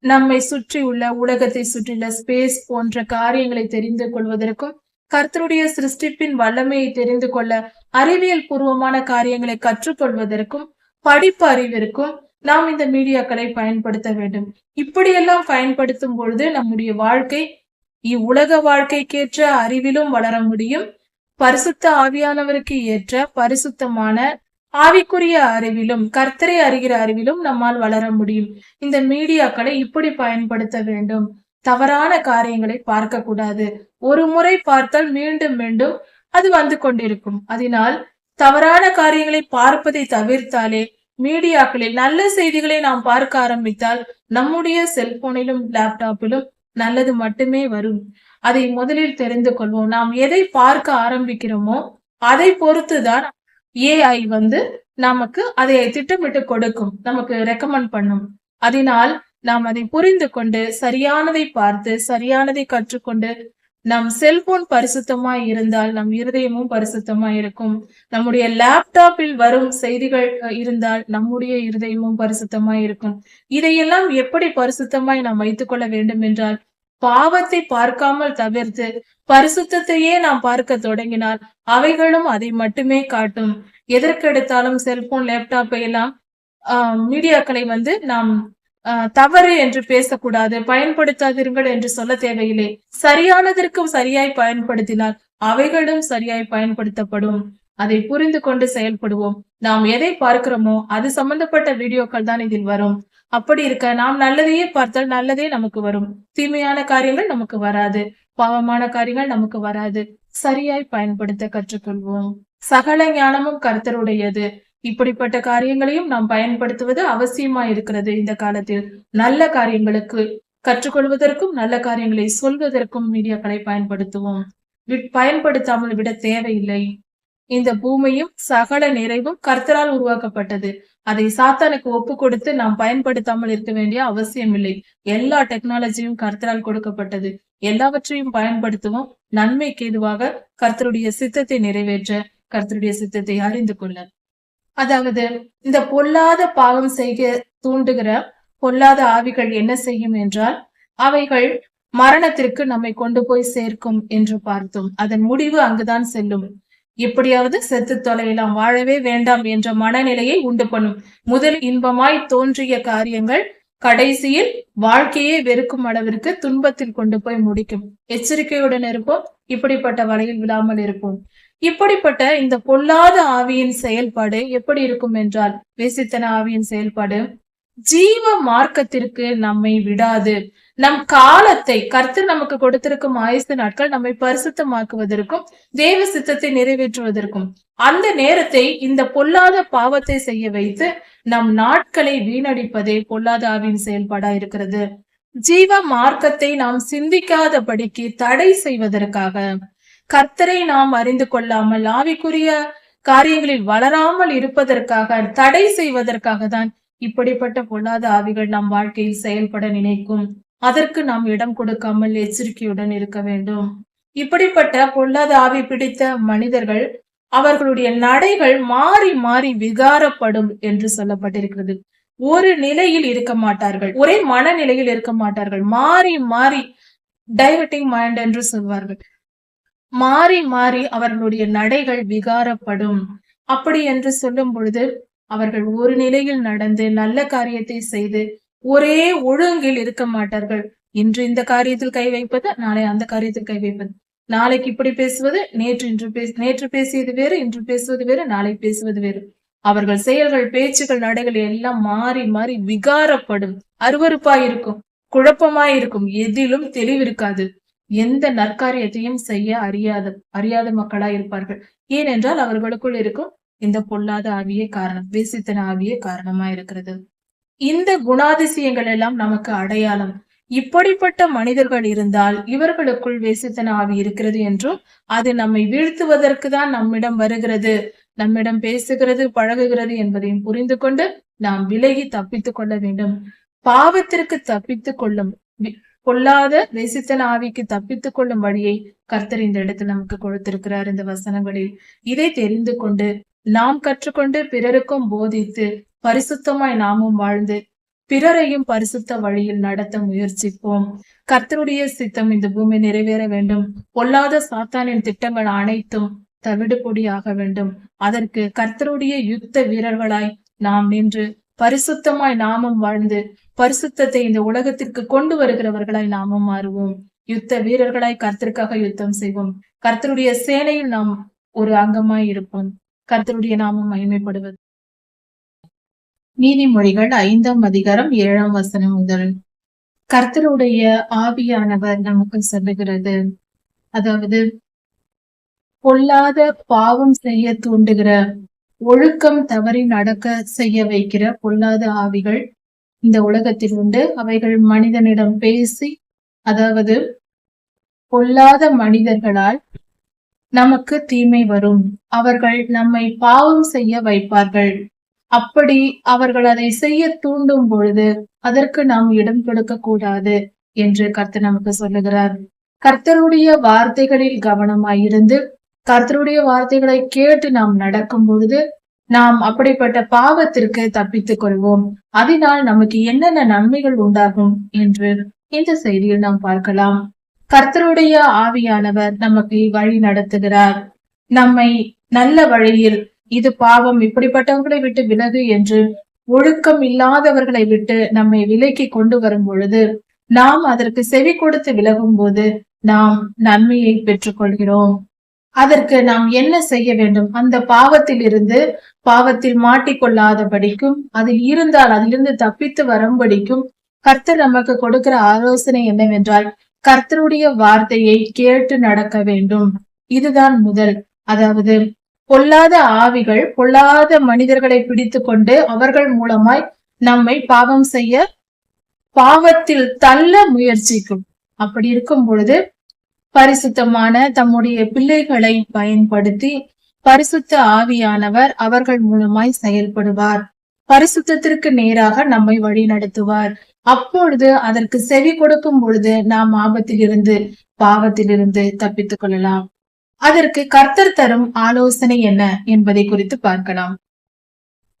நம்மை சுற்றியுள்ள உலகத்தை சுற்றியுள்ள ஸ்பேஸ் போன்ற காரியங்களை தெரிந்து கொள்வதற்கும், கர்த்தருடைய சிருஷ்டிப்பின் வல்லமையை தெரிந்து கொள்ள அறிவியல் பூர்வமான காரியங்களை கற்றுக்கொள்வதற்கும், படிப்பு அறிவிற்கும் நாம் இந்த மீடியாக்களை பயன்படுத்த வேண்டும். இப்படியெல்லாம் பயன்படுத்தும் பொழுது நம்முடைய வாழ்க்கை இவ்வுலக வாழ்க்கைக்கேற்ற அறிவிலும் வளர முடியும். பரிசுத்த ஆவியானவருக்கு ஏற்ற பரிசுத்தமான ஆவிக்குரிய அறிவிலும், கர்த்தரை அறிகிற அறிவிலும் நம்மால் வளர முடியும். இந்த மீடியாக்களை இப்படி பயன்படுத்த வேண்டும். தவறான காரியங்களை பார்க்க கூடாது. ஒரு முறை பார்த்தால் மீண்டும் மீண்டும் அது வந்து கொண்டிருக்கும். அதனால் தவறான காரியங்களை பார்ப்பதை தவிர்த்தாலே, மீடியாக்களில் நல்ல செய்திகளை நாம் பார்க்க ஆரம்பித்தால் நம்முடைய செல்போனிலும் லேப்டாப்பிலும் நல்லது மட்டுமே வரும். அதை முதலில் தெரிந்து கொள்வோம். நாம் எதை பார்க்க ஆரம்பிக்கிறோமோ அதை பொறுத்துதான் AI நமக்கு அதை திட்டமிட்டு கொடுக்கும், நமக்கு ரெக்கமெண்ட் பண்ணும். அதனால் நாம் அதை புரிந்து கொண்டு சரியானதை பார்த்து சரியானதை கற்றுக்கொண்டு நம் செல்போன் பரிசுத்தமாய் இருந்தால் நம் இருதயமும் பரிசுத்தமாய் இருக்கும். நம்முடைய லேப்டாப்பில் வரும் செய்திகள் இருந்தால் நம்முடைய இருதயமும் பரிசுத்தமாய் இருக்கும். இதையெல்லாம் எப்படி பரிசுத்தமாய் நாம் வைத்துக் கொள்ள வேண்டும் என்றால், பாவத்தை பார்க்காமல் தவிர்த்து பரிசுத்தத்தையே நாம் பார்க்க தொடங்கினால் அவைகளும் அதை மட்டுமே காட்டும். எதற்கெடுத்தாலும் செல்போன், லேப்டாப்பை எல்லாம் மீடியாக்களை நாம் தவறு என்று பேசக்கூடாது, பயன்படுத்தாதீர்கள் என்று சொல்ல தேவையில்லை. சரியானதற்கும் சரியாய் பயன்படுத்தினால் அவைகளும் சரியாய் பயன்படுத்தப்படும். அதை புரிந்து கொண்டு செயல்படுவோம். நாம் எதை பார்க்கிறோமோ அது சம்பந்தப்பட்ட வீடியோக்கள் தான் இதில் வரும். அப்படி இருக்க நாம் நல்லதையே பார்த்தால் நல்லதே நமக்கு வரும். தீமையான காரியங்கள் நமக்கு வராது. பாவமான காரியங்கள் நமக்கு வராது. சரியாய் பயன்படுத்த கற்றுக்கொள்வோம். சகல ஞானமும் கர்த்தருடையது. இப்படிப்பட்ட காரியங்களையும் நாம் பயன்படுத்துவது அவசியமா இருக்கிறது. இந்த காலத்தில் நல்ல காரியங்களுக்கு கற்றுக்கொள்வதற்கும் நல்ல காரியங்களை சொல்வதற்கும் மீடியாக்களை பயன்படுத்துவோம். பயன்படுத்தாமல் விட தேவையில்லை. இந்த பூமியும் சகல நிறைவும் கர்த்தரால் உருவாக்கப்பட்டது. அதை சாத்தானுக்கு ஒப்பு கொடுத்து நாம் பயன்படுத்தாமல் இருக்க வேண்டிய அவசியம் இல்லை. எல்லா டெக்னாலஜியும் கர்த்தரால் கொடுக்கப்பட்டது. எல்லாவற்றையும் பயன்படுத்துவோம். நன்மைக்கு ஏதுவாக கர்த்தருடைய சித்தத்தை நிறைவேற்ற, கர்த்தருடைய சித்தத்தை அறிந்து கொள்ள. அதாவது இந்த பொல்லாத பாவம் செய்ய தூண்டுகிற பொல்லாத ஆவிகள் என்ன செய்யும் என்றால், அவைகள் மரணத்திற்கு நம்மை கொண்டு போய் சேர்க்கும் என்று பார்த்தோம். அதன் முடிவு அங்குதான் செல்லும். எப்படியாவது செத்து தொலையலாம், வாழவே வேண்டாம் என்ற மனநிலையை உண்டு பண்ணும். முதல் இன்பமாய் தோன்றிய காரியங்கள் கடைசியில் வாழ்க்கையே வெறுக்கும் அளவிற்கு துன்பத்தில் கொண்டு போய் முடிக்கும். எச்சரிக்கையுடன் இருப்போம். இப்படிப்பட்ட வலையில் விழாமல் இருப்போம். இப்படிப்பட்ட இந்த பொல்லாத ஆவியின் செயல்பாடு எப்படி இருக்கும் என்றால், வேசித்தன ஆவியின் செயல்பாடு ஜீவ மார்க்கத்திற்கு நம்மை விடாது. நம் காலத்தை கர்த்தர் நமக்கு கொடுத்திருக்கும் ஆயுசு நாட்கள் நம்மை பரிசுத்தமாக்குவதற்கும் தேவ சித்தத்தை நிறைவேற்றுவதற்கும், அந்த நேரத்தை இந்த பொல்லாத பாவத்தை செய்ய வைத்து நம் நாட்களை வீணடிப்பதே பொல்லாத ஆவியின் செயல்பாடா இருக்கிறது. ஜீவ மார்க்கத்தை நாம் சிந்திக்காதபடிக்கு தடை செய்வதற்காக, கர்த்தரை நாம் அறிந்து கொள்ளாமல் ஆவிக்குரிய காரியங்களில் வளராமல் இருப்பதற்காக, தடை செய்வதற்காக தான் இப்படிப்பட்ட பொல்லாத ஆவிகள் நம் வாழ்க்கையில் செயல்பட நினைக்கும். அதற்கு நாம் இடம் கொடுக்காமல் எச்சரிக்கையுடன் இருக்க வேண்டும். இப்படிப்பட்ட பொல்லாத ஆவி பிடித்த மனிதர்கள், அவர்களுடைய நடைகள் மாறி மாறி விகாரப்படும் என்று சொல்லப்பட்டிருக்கிறது. ஒரு நிலையில் இருக்க மாட்டார்கள், ஒரே மனநிலையில் இருக்க மாட்டார்கள். மாறி மாறி டைவர்ட்டிங் மைண்ட் என்று சொல்வார்கள். மாறி மாறி அவர்களுடைய நடைகள் விகாரப்படும். அப்படி என்று சொல்லும் பொழுது அவர்கள் ஒரு நிலையில் நடந்து நல்ல காரியத்தை செய்து ஒரே ஒழுங்கில் இருக்க மாட்டார்கள். இன்று இந்த காரியத்தில் கை வைப்பது, நாளை அந்த காரியத்தில் கை வைப்பது, நாளைக்கு இப்படி பேசுவது, நேற்று பேசியது வேறு, இன்று பேசுவது வேறு, நாளை பேசுவது வேறு. அவர்கள் செயல்கள், பேச்சுகள், நடைகள் எல்லாம் மாறி மாறி விகாரப்படும். அருவருப்பாயிருக்கும், குழப்பமாயிருக்கும், எதிலும் தெளிவிருக்காது. எந்த நற்காரியத்தையும் செய்ய அறியாத மக்களா இருப்பார்கள். ஏனென்றால் அவர்களுக்குள் இருக்கும் இந்த பொல்லாத ஆவியே காரணம், வேசித்தன ஆவியே காரணமா இருக்கிறது. இந்த குணாதிசயங்கள் எல்லாம் நமக்கு அடையாளம். இப்படிப்பட்ட மனிதர்கள் இருந்தால் இவர்களுக்குள் வேசித்தன ஆவி இருக்கிறது என்றும், அது நம்மை வீழ்த்துவதற்கு தான் நம்மிடம் வருகிறது, நம்மிடம் பேசுகிறது, பழகுகிறது என்பதையும் புரிந்து கொண்டு நாம் விலகி தப்பித்துக் கொள்ள வேண்டும். பாவத்திற்கு தப்பித்துக் கொள்ளும், பொல்லாத வேசித்தன ஆவிக்கு தப்பித்துக் கொள்ளும் வழியை கர்த்தர் இந்த இடத்தில் நமக்கு கொடுத்திருக்கிறார் இந்த வசனங்களில். இதை தெரிந்து கொண்டு நாம் கற்றுக்கொண்டு பிறருக்கும் போதித்து பரிசுத்தமாய் நாமும் வாழ்ந்து பிறரையும் பரிசுத்த வழியில் நடத்த முயற்சிப்போம். கர்த்தருடைய சித்தம் இந்த பூமி நிறைவேற வேண்டும். பொல்லாத சாத்தானின் திட்டங்கள் அனைத்தும் தவிடுபொடியாக வேண்டும். அதற்கு கர்த்தருடைய யுத்த வீரர்களாய் நாம் நின்று பரிசுத்தமாய் நாமும் வாழ்ந்து பரிசுத்தத்தை இந்த உலகத்திற்கு கொண்டு வருகிறவர்களாய் நாமும் மாறுவோம். யுத்த வீரர்களாய் கர்த்தருக்காக யுத்தம் செய்வோம். கர்த்தருடைய சேனையில் நாம் ஒரு அங்கமாய் இருப்போம். கர்த்தருடைய நாமம் மகிமைப்படுவது. நீதிமொழிகள் 5ஆம் அதிகாரம் 7ஆம் வசனம் முதல். கர்த்தருடைய ஆவியானவர் நமக்கு சொல்லுகிறது, அதாவது பொல்லாத பாவம் செய்ய தூண்டுகிற, ஒழுக்கம் தவறி நடக்க செய்ய வைக்கிற பொல்லாத ஆவிகள் இந்த உலகத்தில் உண்டு. அவைகள் மனிதனிடம் பேசி, அதாவது பொல்லாத மனிதர்களால் நமக்கு தீமை வரும். அவர்கள் நம்மை பாவம் செய்ய வைப்பார்கள். அப்படி அவர்கள் அதை செய்ய தூண்டும் பொழுது அதற்கு நாம் இடம் கொடுக்க கூடாது என்று கர்த்தர் நமக்கு சொல்லுகிறார். கர்த்தருடைய வார்த்தைகளில் கவனமாயிருந்து கர்த்தருடைய வார்த்தைகளை கேட்டு நாம் நடக்கும் பொழுது நாம் அப்படிப்பட்ட பாவத்திற்கு தப்பித்துக் கொள்வோம். அதனால் நமக்கு என்னென்ன நன்மைகள் உண்டாகும் என்று இந்த செய்தியில் நாம் பார்க்கலாம். கர்த்தருடைய ஆவியானவர் நமக்கு வழி நடத்துகிறார். நம்மை நல்ல வழியில், இது பாவம், இப்படிப்பட்டவர்களை விட்டு விலகு என்று ஒழுக்கம் இல்லாதவர்களை விட்டு நம்மை விலக்கி கொண்டு வரும் பொழுது, நாம் அதற்கு செவி கொடுத்து விலகும் போது நாம் நன்மையை பெற்றுக் கொள்கிறோம். அதற்கு நாம் என்ன செய்ய வேண்டும்? அந்த பாவத்தில் மாட்டிக்கொள்ளாதபடிக்கும், அதிலிருந்து தப்பித்து வரும்படிக்கும் கர்த்தர் நமக்கு கொடுக்கிற ஆலோசனை என்னவென்றால், கர்த்தருடைய வார்த்தையை கேட்டு நடக்க வேண்டும். இதுதான் முதல். அதாவது பொல்லாத ஆவிகள், பொல்லாத மனிதர்களை பிடித்து கொண்டு அவர்கள் மூலமாய் நம்மை பாவத்தில் தள்ள முயற்சிக்கும். அப்படி இருக்கும் பொழுது பரிசுத்தமான தம்முடைய பிள்ளைகளை பயன்படுத்தி பரிசுத்த ஆவியானவர் அவர்கள் மூலமாய் செயல்படுவார். பரிசுத்தத்திற்கு நேராக நம்மை வழி நடத்துவார். அப்பொழுது அதற்கு செவி கொடுக்கும் பொழுது நாம் பாவத்திலிருந்து தப்பித்துக் கொள்ளலாம். அதற்கு கர்த்தர் தரும் ஆலோசனை என்ன என்பதை குறித்து பார்க்கலாம்.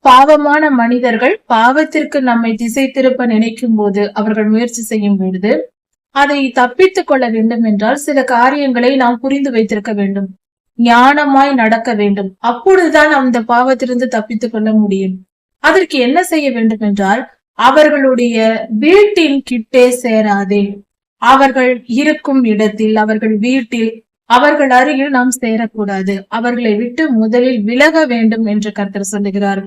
பாவமான மனிதர்கள் பாவத்திற்கு நம்மை திசை திருப்ப நினைக்கும் போது, அவர்கள் முயற்சி செய்யும் பொழுது அதை தப்பித்துக் கொள்ள வேண்டும் என்றால் சில காரியங்களை நாம் புரிந்து வைத்திருக்க வேண்டும். ஞானமாய் நடக்க வேண்டும். அப்பொழுதுதான் அந்த பாவத்திலிருந்து தப்பித்துக் கொள்ள முடியும். அதற்கு என்ன செய்ய வேண்டும் என்றால், அவர்களுடைய வீட்டின் கிட்டே சேராதே. அவர்கள் இருக்கும் இடத்தில், அவர்கள் வீட்டில், அவர்கள் அருகில் நாம் சேரக்கூடாது. அவர்களை விட்டு முதலில் விலக வேண்டும் என்று கர்த்தர் சொல்லுகிறார்.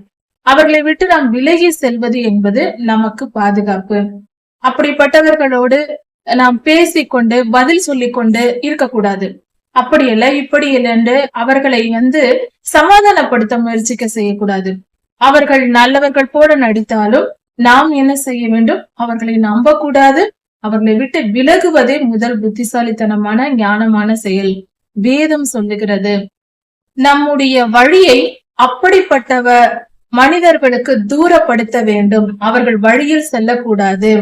அவர்களை விட்டு நாம் விலகி செல்வது என்பது நமக்கு பாதுகாப்பு. அப்படிப்பட்டவர்களோடு நாம் பேசிக்கொண்டு பதில் சொல்லிக் கொண்டு இருக்கக்கூடாது. அப்படி இல்லை இப்படி இல்லை என்று அவர்களை சமாதானப்படுத்த முயற்சிக்க செய்யக்கூடாது. அவர்கள் நல்லவர்கள் போல நடித்தாலும் நாம் என்ன செய்ய வேண்டும்? அவர்களை நம்பக்கூடாது. அவர்களை விட்டு விலகுவதே முதல் புத்திசாலித்தனமான ஞானமான செயல். வேதம் சொல்லுகிறது, நம்முடைய வழியை அப்படிப்பட்டவ மனிதர்களுக்கு தூரப்படுத்த வேண்டும். அவர்கள் வழியில் செல்லக்கூடாது.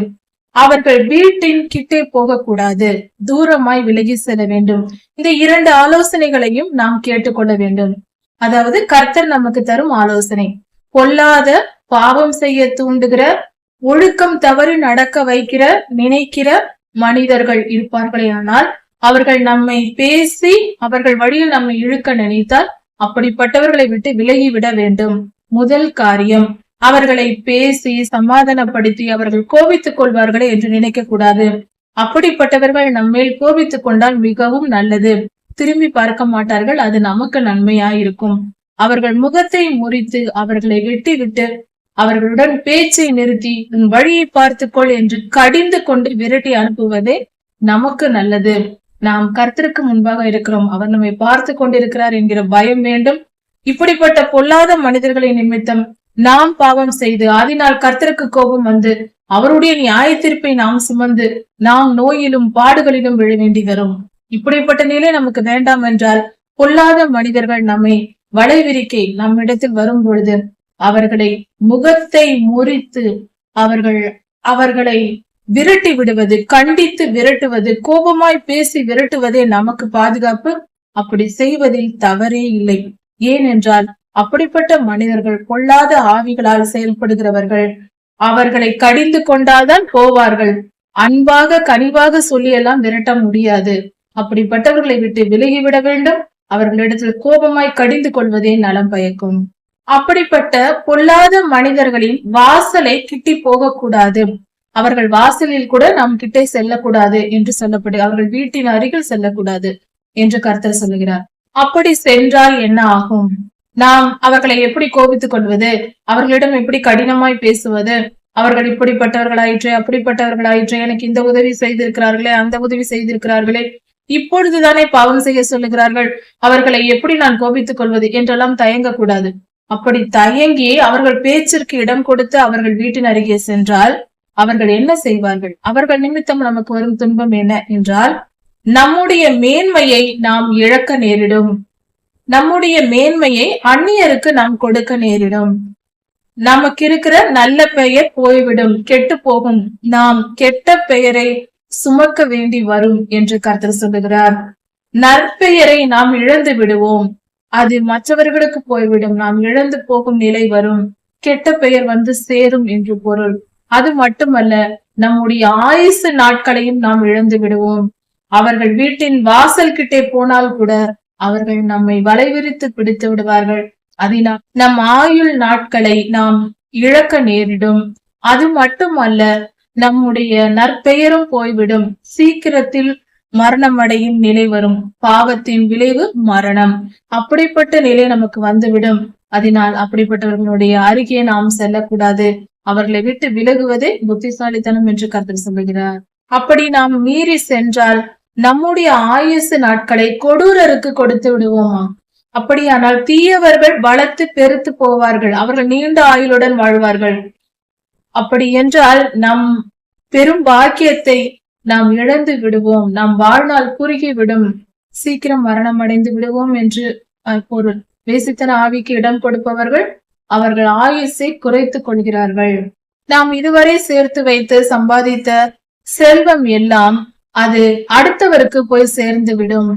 அவர்கள் வீட்டின் கிட்டே போகக்கூடாது. தூரமாய் விலகி செல்ல வேண்டும். இந்த 2 ஆலோசனைகளையும் நாம் கேட்டுக்கொள்ள வேண்டும். அதாவது கர்த்தர் நமக்கு தரும் ஆலோசனை. பொல்லாத, பாவம் செய்ய தூண்டுகிற, ஒழுக்கம் தவறி நடக்க நினைக்கிற மனிதர்கள் இருப்பார்களே, ஆனால் அவர்கள் நம்மை பேசி அவர்கள் வழியில் நம்மை இழுக்க நினைத்தால் அப்படிப்பட்டவர்களை விட்டு விலகிவிட வேண்டும். முதல் காரியம், அவர்களை பேசி சமாதானப்படுத்தி அவர்கள் கோபித்துக் கொள்வார்களே என்று நினைக்க கூடாது. அப்படிப்பட்டவர்கள் நம்மேல் கோபித்துக் கொண்டால் மிகவும் நல்லது. திரும்பி பார்க்க மாட்டார்கள். அது நமக்கு நன்மையாயிருக்கும். அவர்கள் முகத்தை முறித்து அவர்களை வெட்டிவிட்டு அவர்களுடன் பேச்சை நிறுத்தி உன் வழியை பார்த்துக்கொள் என்று கடிந்து கொண்டு விரட்டி அனுப்புவதே நமக்கு நல்லது. நாம் கர்த்தருக்கு முன்பாக இருக்கிறோம். அவர் நம்மை பார்த்து கொண்டிருக்கிறார் என்கிற பயம் வேண்டும். இப்படிப்பட்ட பொல்லாத மனிதர்களின் நிமித்தம் நாம் பாவம் செய்து அதனால் கர்த்தருக்கு கோபம் வந்து அவருடைய நியாய தீர்ப்பை நாம் சுமந்து நாம் நோயிலும் பாடுகளிலும் விழ வேண்டி வரும். இப்படிப்பட்ட நிலை நமக்கு வேண்டாம் என்றால், பொல்லாத மனிதர்கள் நம்மை வளைவிரிக்கை நம்மிடத்தில் வரும் பொழுது அவர்களை முகத்தை முறித்து அவர்களை விரட்டி விடுவது, கண்டித்து விரட்டுவது, கோபமாய் பேசி விரட்டுவதே நமக்கு பாதுகாப்பு. அப்படி செய்வதில் தவறே இல்லை. ஏனென்றால் அப்படிப்பட்ட மனிதர்கள் பொல்லாத ஆவிகளால் செயல்படுகிறவர்கள். அவர்களை கடிந்து கொண்டால்தான் போவார்கள். அன்பாக கனிவாக சொல்லி எல்லாம் விரட்ட முடியாது. அப்படிப்பட்டவர்களை விட்டு விலகிவிட வேண்டும். அவர்களிடத்தில் கோபமாய் கடிந்து கொள்வதே நலம் பயக்கும். அப்படிப்பட்ட பொல்லாத மனிதர்களின் வாசலை கிட்டி போகக்கூடாது. அவர்கள் வாசலில் கூட நாம் கிட்டே செல்லக்கூடாது என்று சொல்லப்படு. அவர்கள் வீட்டின் அருகில் செல்லக்கூடாது என்று கர்த்தர் சொல்லுகிறார். அப்படி சென்றால் என்ன ஆகும்? நாம் அவர்களை எப்படி கோபித்துக் கொள்வது? அவர்களிடம் எப்படி கடினமாய் பேசுவது? அவர்கள் இப்படிப்பட்டவர்களாயிற்றே, அப்படிப்பட்டவர்களாயிற்றே, எனக்கு இந்த உதவி செய்திருக்கிறார்களே, அந்த உதவி செய்திருக்கிறார்களே, இப்பொழுதுதானே பாவம் செய்ய சொல்லுகிறார்கள், அவர்களை எப்படி நான் கோபித்துக் கொள்வது என்றெல்லாம் தயங்கக்கூடாது. அப்படி தயங்கி அவர்கள் பேச்சிற்கு இடம் கொடுத்து அவர்கள் வீட்டின் அருகே சென்றால் அவர்கள் என்ன செய்வார்கள்? அவர்கள் நிமித்தம் நமக்கு வரும் துன்பம் என்ன என்றால், நம்முடைய மேன்மையை நாம் இழக்க நேரிடும். நம்முடைய மேன்மையை அந்நியருக்கு நாம் கொடுக்க நேரிடும். நமக்கு இருக்கிற நல்ல பெயர் போய்விடும், கெட்டு போகும். நாம் கெட்ட பெயரை சுமக்க வேண்டி வரும் என்று கர்த்தர் சொல்லுகிறார். நற்பெயரை நாம் இழந்து விடுவோம். அது மற்றவர்களுக்கு போய்விடும். நாம் இழந்து போகும் நிலை வரும். கெட்ட பெயர் வந்து சேரும் என்று பொருள். அது மட்டுமல்ல, நம்முடைய ஆயுசு நாட்களையும் நாம் இழந்து விடுவோம். அவர்கள் வீட்டின் வாசல் கிட்டே போனால் கூட அவர்கள் நம்மை வலைவிரித்து பிடித்து விடுவார்கள். அதனால் நம் ஆயுள் நாட்களை நாம் இழக்க நேரிடும். அது மட்டுமல்ல, நம்முடைய நற்பெயரும் போய்விடும். சீக்கிரத்தில் மரணம் அடையும் நிலை வரும். பாவத்தின் விளைவு மரணம். அப்படிப்பட்ட நிலை நமக்கு வந்துவிடும். அதனால் அப்படிப்பட்டவர்களுடைய அருகே நாம் செல்லக்கூடாது. அவர்களை விட்டு விலகுவதே புத்திசாலித்தனம் என்று கர்த்தர் சொல்லுகிறார். அப்படி நாம் மீறி சென்றால் நம்முடைய ஆயுசு நாட்களை கொடூரருக்கு கொடுத்து விடுவோமா? அப்படியானால் தீயவர்கள் பலத்து பெருத்து போவார்கள். அவர்கள் நீண்ட ஆயுளுடன் வாழ்வார்கள். அப்படி என்றால் நம் பெரும் பாக்கியத்தை நாம் இழந்து விடுவோம். நம் வாழ்நாள் குறுகிவிடும். சீக்கிரம் மரணம் அடைந்து விடுவோம் என்று பொருள். வேசித்தன ஆவிக்கு இடம் கொடுப்பவர்கள் அவர்கள் ஆயுசை குறைத்துக் கொள்கிறார்கள். நாம் இதுவரை சேர்த்து வைத்து சம்பாதித்த செல்வம் எல்லாம் அது அடுத்தவருக்கு போய் சேர்ந்து விடும்.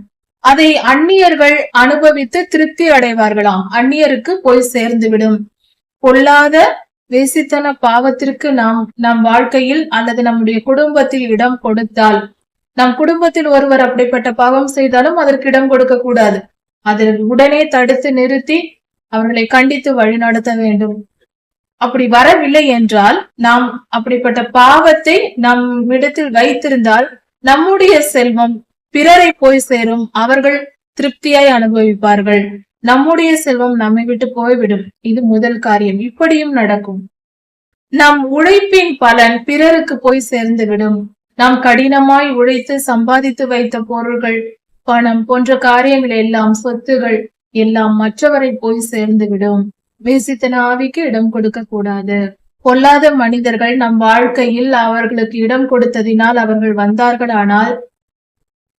அதை அந்நியர்கள் அனுபவித்து திருப்தி அடைவார்களாம். அந்நியருக்கு போய் சேர்ந்து விடும். பொல்லாத வேசித்தன பாவத்திற்கு நம் வாழ்க்கையில் அல்லது நம்முடைய குடும்பத்தில் இடம் கொடுத்தால், நம் குடும்பத்தில் ஒருவர் அப்படிப்பட்ட பாவம் செய்தாலும் அதற்கு இடம் கொடுக்க கூடாது. அதை உடனே தடுத்து நிறுத்தி அவர்களை கண்டித்து வழிநடத்த வேண்டும். அப்படி வரவில்லை என்றால் நாம் அப்படிப்பட்ட பாவத்தை நம் இடத்தில் வைத்திருந்தால் நம்முடைய செல்வம் பிறரை போய் சேரும். அவர்கள் திருப்தியாய் அனுபவிப்பார்கள். நம்முடைய செல்வம் நம்மை விட்டு போய்விடும். இது முதல் காரியம். இப்படியும் நடக்கும். நம் உழைப்பின் பலன் பிறருக்கு போய் சேர்ந்து விடும். நாம் கடினமாய் உழைத்து சம்பாதித்து வைத்த பொருள்கள், பணம் போன்ற காரியங்கள் எல்லாம், சொத்துகள் எல்லாம் மற்றவரை போய் சேர்ந்து விடும். வேசித்தன ஆவிக்கு இடம் கொடுக்க கூடாது. பொல்லாத மனிதர்கள் நம் வாழ்க்கையில் அவர்களுக்கு இடம் கொடுத்ததினால் அவர்கள் வந்தார்களானால்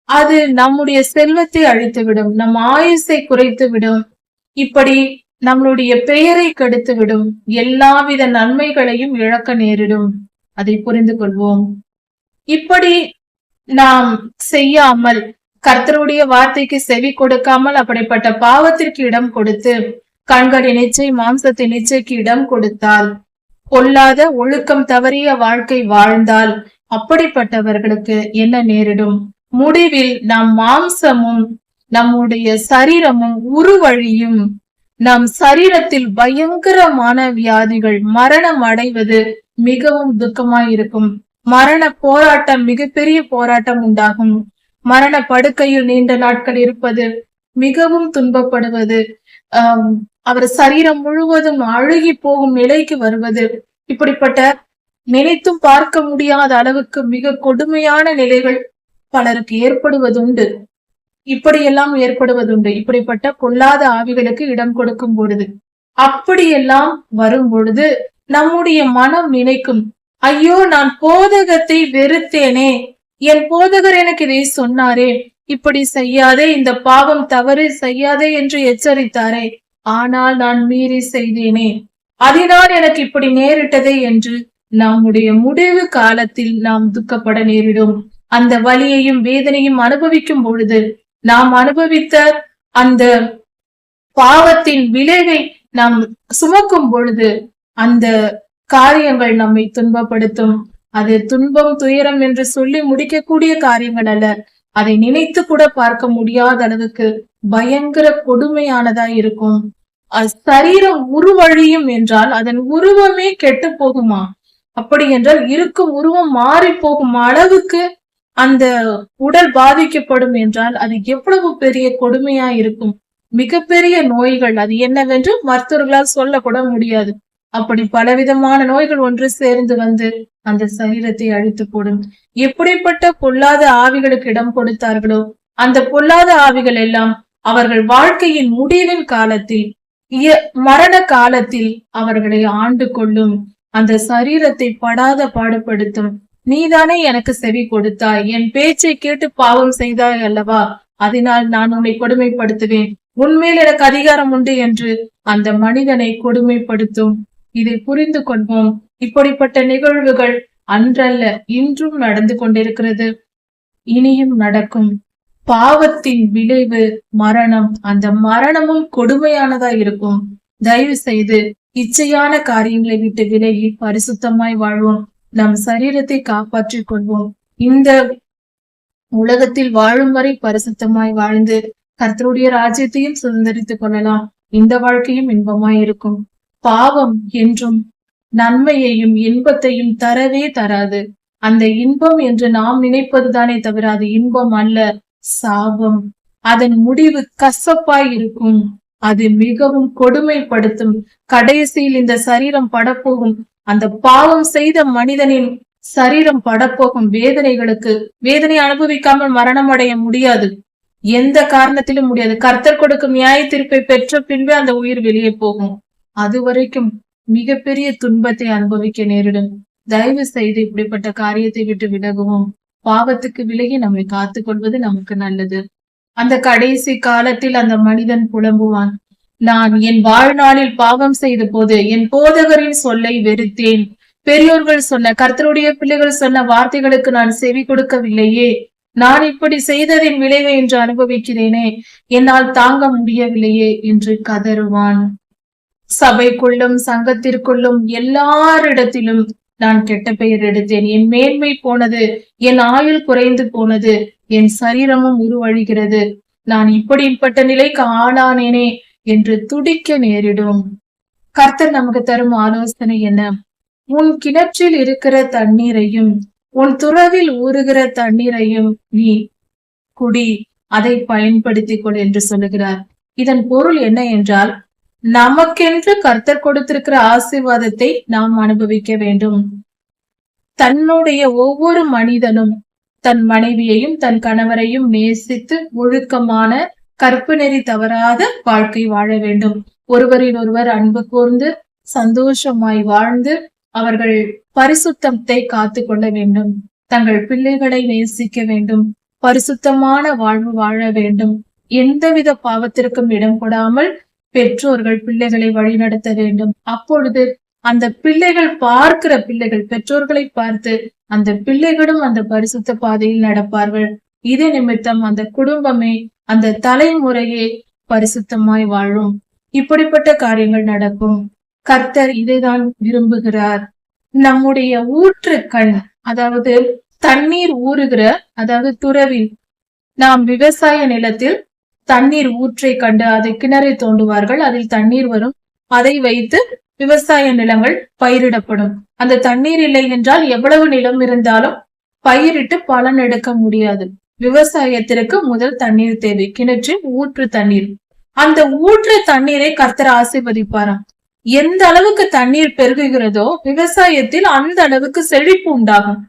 அது நம்முடைய செல்வத்தை அழித்துவிடும். நம் ஆயுசை குறைத்து விடும். இப்படி நம்மளுடைய பெயரை கெடுத்து விடும். எல்லாவித நன்மைகளையும் இழக்க நேரிடும். அதை புரிந்து கொள்வோம். இப்படி நாம் செய்யாமல், கர்த்தருடைய வார்த்தைக்கு செவி கொடுக்காமல் அப்படிப்பட்ட பாவத்திற்கு இடம் கொடுத்து கண்களின் இச்சை, மாம்சத்தின் இச்சைக்கு இடம் கொடுத்தால், பொல்லாத ஒழுக்கம் தவறிய வாழ்க்கை வாழ்ந்தால் அப்படிப்பட்டவர்களுக்கு என்ன நேரிடும்? முடிவில் நம் மாம்சமும் நம்முடைய சரீரமும் உருவழியும். நம் சரீரத்தில் பயங்கரமான வியாதிகள், மரணம் அடைவது மிகவும் துக்கமாயிருக்கும். மரண போராட்டம், மிகப்பெரிய போராட்டம் உண்டாகும். மரண படுக்கையில் நீண்ட நாட்கள் இருப்பது, மிகவும் துன்பப்படுவது, அவர் சரீரம் முழுவதும் அழுகி போகும் நிலைக்கு வருவது, இப்படிப்பட்ட நினைத்தும் பார்க்க முடியாத அளவுக்கு மிக கொடுமையான நிலைகள் பலருக்கு ஏற்படுவதுண்டு. இப்படியெல்லாம் ஏற்படுவதுண்டு. இப்படிப்பட்ட பொல்லாத ஆவிகளுக்கு இடம் கொடுக்கும் பொழுது, அப்படியெல்லாம் வரும் பொழுது நம்முடைய மனம் நினைக்கும், ஐயோ நான் போதகத்தை வெறுத்தேனே, என் போதகர் எனக்கு இதை சொன்னாரே, இப்படி செய்யாதே, இந்த பாவம் தவறு செய்யாதே என்று எச்சரித்தாரே, ஆனால் நான் மீறி செய்தேனே, அதனால் எனக்கு இப்படி நேரிட்டதே என்று நம்முடைய முடிவு காலத்தில் நாம் துக்கப்பட நேரிடும். அந்த வலியையும் வேதனையும் அனுபவிக்கும் பொழுது, நாம் அனுபவித்த அந்த பாவத்தின் விளைவை நாம் சுமக்கும் பொழுது அந்த காரியங்கள் நம்மை துன்பப்படுத்தும். அது துன்பம், துயரம் என்று சொல்லி முடிக்கக்கூடிய காரியங்கள் அல்ல. அதை நினைத்து கூட பார்க்க முடியாத அளவுக்கு பயங்கர கொடுமையானதா இருக்கும். சரீரம் உருவழியும் என்றால் அதன் உருவமே கெட்டு போகுமா? அப்படி என்றால் இருக்கும் உருவம் மாறி போகும் அளவுக்கு அந்த உடல் பாதிக்கப்படும் என்றால் அது எவ்வளவு பெரிய கொடுமையா இருக்கும். மிகப்பெரிய நோய்கள், அது என்னவென்று மருத்துவர்களால் சொல்லக்கூட முடியாது. அப்படி பலவிதமான நோய்கள் ஒன்று சேர்ந்து வந்து அந்த சரீரத்தை அழித்து போடும். எப்படிப்பட்ட பொல்லாத ஆவிகளுக்கு இடம் கொடுத்தார்களோ அந்த பொல்லாத ஆவிகள் எல்லாம் அவர்கள் வாழ்க்கையின் முடிவின் காலத்தில், மரண காலத்தில் அவர்களை ஆண்டு கொள்ளும். அந்த சரீரத்தை படாத பாடுபடுத்தும். நீதானே எனக்கு செவி கொடுத்தாய், என் பேச்சை கேட்டு பாவம் செய்தாய் அல்லவா, அதனால் நான் உன்னை கொடுமைப்படுத்துவேன், உன்மேல் எனக்கு அதிகாரம் உண்டு என்று அந்த மனிதனை கொடுமைப்படுத்தும். இதை புரிந்து கொள்வோம். இப்படிப்பட்ட நிகழ்வுகள் அன்றல்ல, இன்றும் நடந்து கொண்டிருக்கிறது, இனியும் நடக்கும். பாவத்தின் விளைவு மரணம். அந்த மரணமும் கொடுமையானதா இருக்கும். தயவு செய்து இச்சையான காரியங்களை விட்டு விலகி பரிசுத்தமாய் வாழ்வோம். நம் சரீரத்தை காப்பாற்றிக் கொள்வோம். இந்த உலகத்தில் வாழும் வரை பரிசுத்தமாய் வாழ்ந்து கர்த்தருடைய ராஜ்யத்தையும் சுதந்திரித்துக் கொள்ளலாம். இந்த வாழ்க்கையும் இன்பமாய் இருக்கும். பாவம் என்றும் நன்மையையும் இன்பத்தையும் தரவே தராது. அந்த இன்பம் என்று நாம் நினைப்பதுதானே தவிர அது இன்பம் அல்ல, சாபம். அதன் முடிவு கசப்பாய் இருக்கும். அது மிகவும் கொடுமைப்படுத்தும். கடைசியில் இந்த சரீரம் படப்போகும், அந்த பாவம் செய்த மனிதனின் சரீரம் படப்போகும் வேதனைகளுக்கு வேதனை அனுபவிக்காமல் மரணம் அடைய முடியாது. எந்த காரணத்திலும் முடியாது. கர்த்தர் கொடுக்கும் நியாய தீர்ப்பை பெற்ற பின்பே அந்த உயிர் வெளியே போகும். அது வரைக்கும் மிகப்பெரிய துன்பத்தை அனுபவிக்க நேரிடும். தயவு செய்து இப்படிப்பட்ட காரியத்தை விட்டு விலகுவோம். பாவத்துக்கு விலகி நம்மை காத்துக் கொள்வது நமக்கு நல்லது. அந்த கடைசி காலத்தில் அந்த மனிதன் புலம்புவான், நான் என் வாழ்நாளில் பாவம் செய்த போது என் போதகரின் சொல்லை வெறுத்தேன். பெரியோர்கள் சொன்ன, கர்த்தருடைய பிள்ளைகள் சொன்ன வார்த்தைகளுக்கு நான் செவி கொடுக்கவில்லையே. நான் இப்படி செய்ததின் விளைவை என்று அனுபவிக்கிறேனே, என்னால் தாங்க முடியவில்லையே என்று கதறுவான். சபைக்குள்ளும் சங்கத்திற்குள்ளும் எல்லாரிடத்திலும் நான் கெட்ட பெயர் எடுத்தேன். என் மேன்மை போனது, என் ஆயுள் குறைந்து போனது, என் சரீரமும் உருவழிகிறது. நான் இப்படிப்பட்ட நிலைக்கு ஆளானேனே என்று துடிக்க நேரிடும். கர்த்தர் நமக்கு தரும் ஆலோசனை என்ன? உன் கிணற்றில் இருக்கிற தண்ணீரையும் உன் துறவில் ஊறுகிற தண்ணீரையும் நீ குடி, அதை பயன்படுத்திக் கொள் என்று சொல்லுகிறார். இதன் பொருள் என்ன என்றால், நமக்கென்று கர்த்தர் கொடுத்திருக்கிற ஆசீர்வாதத்தை நாம் அனுபவிக்க வேண்டும். தன்னுடைய ஒவ்வொரு மனிதனும் தன் மனைவியையும் தன் கணவரையும் நேசித்து ஒழுக்கமான கற்பு நெறி தவறாத வாழ்க்கை வாழ வேண்டும். ஒருவரின் ஒருவர் அன்பு கூர்ந்து சந்தோஷமாய் வாழ்ந்து அவர்கள் பரிசுத்தத்தை காத்து கொள்ள வேண்டும். தங்கள் பிள்ளைகளை நேசிக்க வேண்டும். பரிசுத்தமான வாழ்வு வாழ வேண்டும். எந்தவித பாவத்திற்கும் இடம் கொடாமல் பெற்றோர்கள் பிள்ளைகளை வழிநடத்த வேண்டும். அப்பொழுது அந்த பிள்ளைகள் பார்க்கிற பிள்ளைகள் பெற்றோர்களை பார்த்து அந்த பிள்ளைகளும் அந்த பரிசுத்த பாதையில் நடப்பார்கள். இதே நிமித்தம் அந்த குடும்பமே, அந்த தலைமுறையே பரிசுத்தமாய் வாழும். இப்படிப்பட்ட காரியங்கள் நடக்கும். கர்த்தர் இதைதான் விரும்புகிறார். நம்முடைய ஊற்று கண், அதாவது தண்ணீர் ஊறுகிற, அதாவது துறவில், நாம் விவசாய நிலத்தில் தண்ணீர் ஊற்றை கண்டு அதை கிணறை தோண்டுவார்கள். அதில் தண்ணீர் வரும். அதை வைத்து விவசாய நிலங்கள் பயிரிடப்படும். அந்த தண்ணீர் இல்லை என்றால் எவ்வளவு நிலம் இருந்தாலும் பயிரிட்டு பலன் எடுக்க முடியாது. விவசாயத்திற்கு முதல் தண்ணீர் தேவை, கிணற்றின் ஊற்று தண்ணீர். அந்த ஊற்று தண்ணீரை கர்த்தர் ஆசீர்வதிப்பாராம். எந்த அளவுக்கு தண்ணீர் பெருகுகிறதோ விவசாயத்தில் அந்த அளவுக்கு செழிப்பு உண்டாகும்.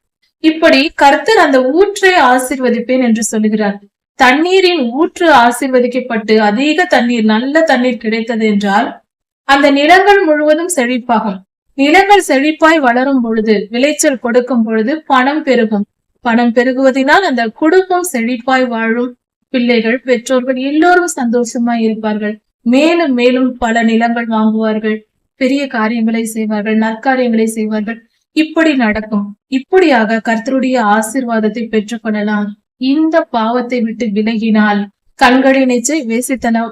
இப்படி கர்த்தர் அந்த ஊற்றை ஆசீர்வதிப்பேன் என்று சொல்லுகிறார். தண்ணீரின் ஊற்று ஆசீர்வதிக்கப்பட்டு அதிக தண்ணீர், நல்ல தண்ணீர் கிடைத்தது என்றால் அந்த நிலங்கள் முழுவதும் செழிப்பாகும். நிலங்கள் செழிப்பாய் வளரும் பொழுது, விளைச்சல் கொடுக்கும் பொழுது பணம் பெருகும். பணம் பெருகுவதனால் அந்த குடும்பம் செழிப்பாய் வாழும். பிள்ளைகள், பெற்றோர்கள் எல்லோரும் சந்தோஷமாய் இருப்பார்கள். மேலும் மேலும் பல நிலங்கள் வாங்குவார்கள். பெரிய காரியங்களை செய்வார்கள், நற்காரியங்களை செய்வார்கள். இப்படி நடக்கும். இப்படியாக கர்த்தருடைய ஆசீர்வாதத்தை பெற்றுக் கொள்ளலாம். இந்த பாவத்தை விட்டு விலகினால், கண்களின் இச்சை, வேசித்தன